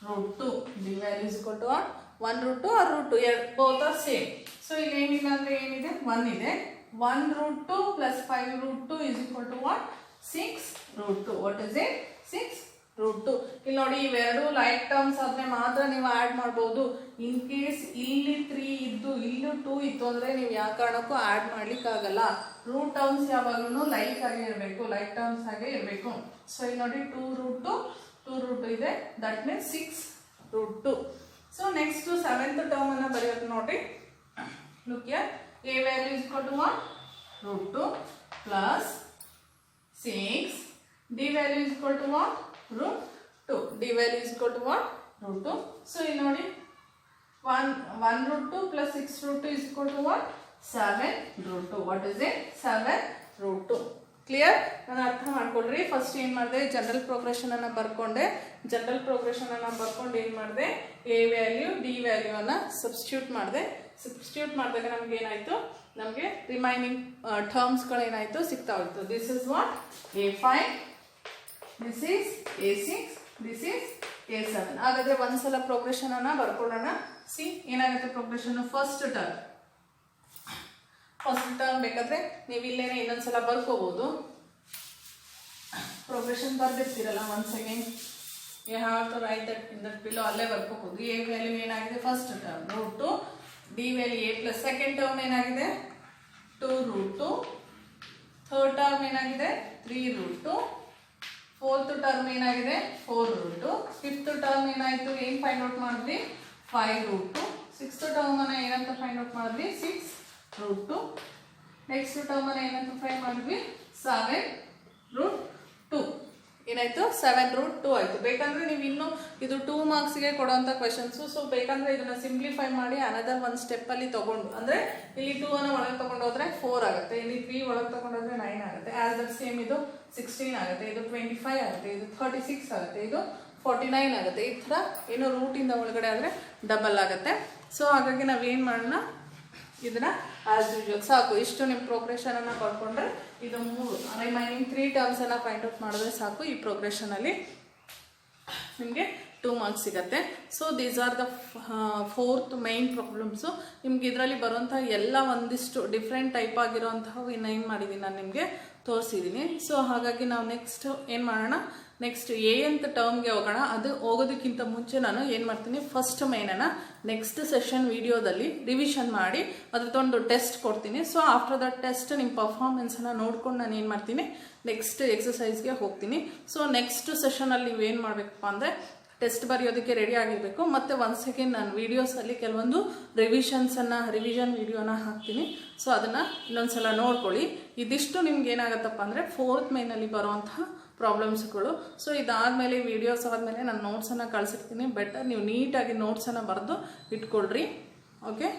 √2. D value is equal to what? 1√2 or √2, both are same. So ಇಲ್ಲಿ ಏನಿಲ್ಲ ಅಂದ್ರೆ ಏನಿದೆ, 1 ಇದೆ. 1√2 plus 5√2 is equal to what? 6√2. What is it? 6√2. ಇಲ್ಲಿ ನೋಡಿ ಇವೆರಡು like terms ಆದ್ರೆ ಮಾತ್ರ ನೀವು ಆಡ್ ಮಾಡಬಹುದು. ಇನ್ ಕೇಸ್ ಇಲ್ಲಿ 3 ಇದ್ದು ಇಲ್ಲೂ 2 ಇತ್ತು ಅಂದ್ರೆ ನೀವು ಯಾವ ಕಾರಣಕ್ಕೂ ಆಡ್ ಮಾಡ್ಲಿಕ್ಕೆ ಆಗಲ್ಲ. ರೂಟ್ ಟರ್ಮ್ಸ್ ಯಾವಾಗಲೂ ಲೈಕ್ ಆಗಿ ಇರಬೇಕು, ಲೈಕ್ ಟರ್ಮ್ಸ್ ಹಾಗೆ ಇರಬೇಕು. ಸೊ ಇಲ್ಲಿ ನೋಡಿ 2√2 ಇದೆ, that means 6√2. So next 7th term ಅನ್ನ ಬರೆಯೋದು ನೋಡಿ. Look here, A value is equal to what? √2 plus 6. D value is equal to what? √2. D value is equal to what? √2. So ಇಲ್ಲಿ ನೋಡಿ 1√2 plus 6√2 is equal to what? 7√2. What is it? 7√2. Clear? ನಾನು ಅರ್ಥ ಮಾಡ್ಕೊಳ್ರಿ. First ಏನು ಮಾಡಿದೆ, general progression ಅನ್ನು ಬರ್ಕೊಂಡೆ. General progression ಅನ್ನು ಬರ್ಕೊಂಡು ಏನು ಮಾಡಿದೆ, A ವ್ಯಾಲ್ಯೂ D ವ್ಯಾಲ್ಯೂ ಅನ್ನ ಸಬ್ಸ್ಟಿಟ್ಯೂಟ್ ಮಾಡಿದೆ. ಸಬ್ಸ್ಟಿಟ್ಯೂಟ್ ಮಾಡಿದಾಗ ನಮ್ಗೆ ಏನಾಯ್ತು, ನಮಗೆ ರಿಮೈನಿಂಗ್ ಟರ್ಮ್ಸ್ಗಳು ಏನಾಯ್ತು, ಸಿಗ್ತಾ ಹೋಯ್ತು. This is what? A5, this is A6, this is A7. ಹಾಗಾದ್ರೆ ಒಂದ್ಸಲ ಪ್ರೋಗ್ರೆಷನ್ ಅನ್ನ ಬರ್ಕೊಳ್ಳೋಣ. ಸಿ ಏನಾಗುತ್ತೆ ಪ್ರೋಗ್ರೆಷನ್. ಫಸ್ಟ್ ಟರ್ಮ್ ಬೇಕಾದ್ರೆ ನೀವು ಇಲ್ಲೇನೆ ಇನ್ನೊಂದ್ಸಲ ಬರ್ಕೋಬಹುದು. ಪ್ರೋಗ್ರೆಷನ್ ಬರ್ದಿರ್ತೀರಲ್ಲ, one second you have to write that in that below, ಅಲ್ಲೇ ಬರ್ಕೋಬಹುದು. A ವ್ಯಾಲ್ಯೂ ಏನಾಗಿದೆ, first term √2. D value A plus, second term ಏನಾಗಿದೆ 2√2. ಥರ್ಡ್ ಟರ್ಮ್ ಏನಾಗಿದೆ 3√2. ಫೋರ್ತ್ ಟರ್ಮ್ ಏನಾಗಿದೆ 4√2. ಫಿಫ್ತ್ ಟರ್ಮ್ ಏನಾಯ್ತು, ಏನು ಫೈಂಡ್ ಔಟ್ ಮಾಡಿದ್ವಿ, 5√2. ಸಿಕ್ಸ್ತ್ ಟರ್ಮ್ ಅನ್ನ ಏನಂತ ಫೈಂಡ್ ಔಟ್ ಮಾಡಿದ್ವಿ, 6√2. ನೆಕ್ಸ್ಟ್ ಟರ್ಮ್ ಅನ್ನ ಏನಂತ ಫೈಂಡ್ ಮಾಡಿದ್ವಿ, 7√2. ಏನಾಯ್ತು, 7√2 ಆಯ್ತು. ಬೇಕಂದ್ರೆ ನೀವು ಇನ್ನು ಇದು 2 ಮಾರ್ಕ್ಸ್ಗೆ ಕೊಡುವಂಥ ಕ್ವೆಶನ್ಸು. ಸೊ ಬೇಕಂದ್ರೆ ಇದನ್ನ ಸಿಂಪ್ಲಿಫೈ ಮಾಡಿ ಅನದರ್ ಒಂದು ಸ್ಟೆಪ್ಪಲ್ಲಿ ತಗೊಂಡು, ಅಂದರೆ ಇಲ್ಲಿ 2 ಅನ್ನ ಒಳಗೆ ತಗೊಂಡೋದ್ರೆ 4 ಆಗುತ್ತೆ, ಇಲ್ಲಿ 3 ಒಳಗೆ ತಗೊಂಡೋದ್ರೆ 9 ಆಗುತ್ತೆ. ಆಸ್ ದಟ್ ಸೇಮ್ ಇದು 16 ಆಗುತ್ತೆ, ಇದು 25 ಆಗುತ್ತೆ, ಇದು 36 ಆಗುತ್ತೆ, ಇದು 49 ಆಗುತ್ತೆ. ಈ ಥರ ಏನೋ ರೂಟಿಂದ ಒಳಗಡೆ ಆದರೆ ಡಬಲ್ ಆಗುತ್ತೆ. ಸೊ ಹಾಗಾಗಿ ನಾವೇನು ಮಾಡೋಣ, ಇದನ್ನ ಆಸ್ ಯೂಶುವಲ್ ಸಾಕು. ಇಷ್ಟು ನಿಮ್ಮ ಪ್ರೋಗ್ರೆಷನ್ ಅನ್ನ ಬರ್ಕೊಂಡ್ರೆ ಇದು 3 ರಿಮೈನಿಂಗ್ 3 ಟರ್ಮ್ಸ್ ಅನ್ನ ಫೈಂಡ್ ಔಟ್ ಮಾಡಿದ್ರೆ ಸಾಕು. ಈ ಪ್ರೋಗ್ರೆಷನ್ ಅಲ್ಲಿ ನಿಮಗೆ 2 ಮಾರ್ಕ್ಸ್ ಸಿಗುತ್ತೆ. So these are the 4th main problems. ನಿಮ್ಗೆ ಇದರಲ್ಲಿ ಬರುವಂಥ ಎಲ್ಲ ಒಂದಿಷ್ಟು ಡಿಫ್ರೆಂಟ್ ಟೈಪ್ ಆಗಿರೋಂಥವು ಇನ್ನು ಏನು ಮಾಡಿದ್ದೀನಿ ನಾನು ನಿಮಗೆ ತೋರಿಸಿದ್ದೀನಿ. ಸೊ ಹಾಗಾಗಿ ನಾವು ನೆಕ್ಸ್ಟ್ ಏನು ಮಾಡೋಣ, ನೆಕ್ಸ್ಟ್ ಏಂತ ಟರ್ಮ್ಗೆ ಹೋಗೋಣ. ಅದು ಹೋಗೋದಕ್ಕಿಂತ ಮುಂಚೆ ನಾನು ಏನು ಮಾಡ್ತೀನಿ, ಫಸ್ಟ್ ಮೈನನ್ನು ನೆಕ್ಸ್ಟ್ ಸೆಷನ್ ವಿಡಿಯೋದಲ್ಲಿ ರಿವಿಷನ್ ಮಾಡಿ ಅದ್ರದ್ದೊಂದು ಟೆಸ್ಟ್ ಕೊಡ್ತೀನಿ. ಸೊ ಆಫ್ಟರ್ ದಟ್ ಟೆಸ್ಟ್ ನಿಮ್ಮ ಪರ್ಫಾರ್ಮೆನ್ಸನ್ನು ನೋಡ್ಕೊಂಡು ನಾನು ಏನು ಮಾಡ್ತೀನಿ, ನೆಕ್ಸ್ಟ್ ಎಕ್ಸಸೈಸ್ಗೆ ಹೋಗ್ತೀನಿ. ಸೊ ನೆಕ್ಸ್ಟ್ ಸೆಷನಲ್ಲಿ ನೀವೇನು ಮಾಡಬೇಕಪ್ಪ ಅಂದರೆ ಟೆಸ್ಟ್ ಬರೆಯೋದಕ್ಕೆ ರೆಡಿ ಆಗಿರಬೇಕು. ಮತ್ತು ಒನ್ಸ್ ಅಗೇನ್ ನಾನು ವೀಡಿಯೋಸಲ್ಲಿ ಕೆಲವೊಂದು ರಿವಿಷನ್ ವಿಡಿಯೋನ ಹಾಕ್ತೀನಿ. ಸೊ ಅದನ್ನು ಇನ್ನೊಂದ್ಸಲ ನೋಡ್ಕೊಳ್ಳಿ. ಇದಿಷ್ಟು ನಿಮ್ಗೆ ಏನಾಗುತ್ತಪ್ಪ ಅಂದರೆ 4th ಮೇನಲ್ಲಿ ಬರುವಂತಹ ಪ್ರಾಬ್ಲಮ್ಸ್ಗಳು. ಸೊ ಇದಾದಮೇಲೆ ವೀಡಿಯೋಸ್ ಆದಮೇಲೆ ನಾನು ನೋಟ್ಸನ್ನು ಕಳಿಸಿರ್ತೀನಿ. ಬೆಟರ್ ನೀವು ನೀಟಾಗಿ ನೋಟ್ಸನ್ನು ಬರೆದು ಇಟ್ಕೊಳ್ರಿ. ಓಕೆ.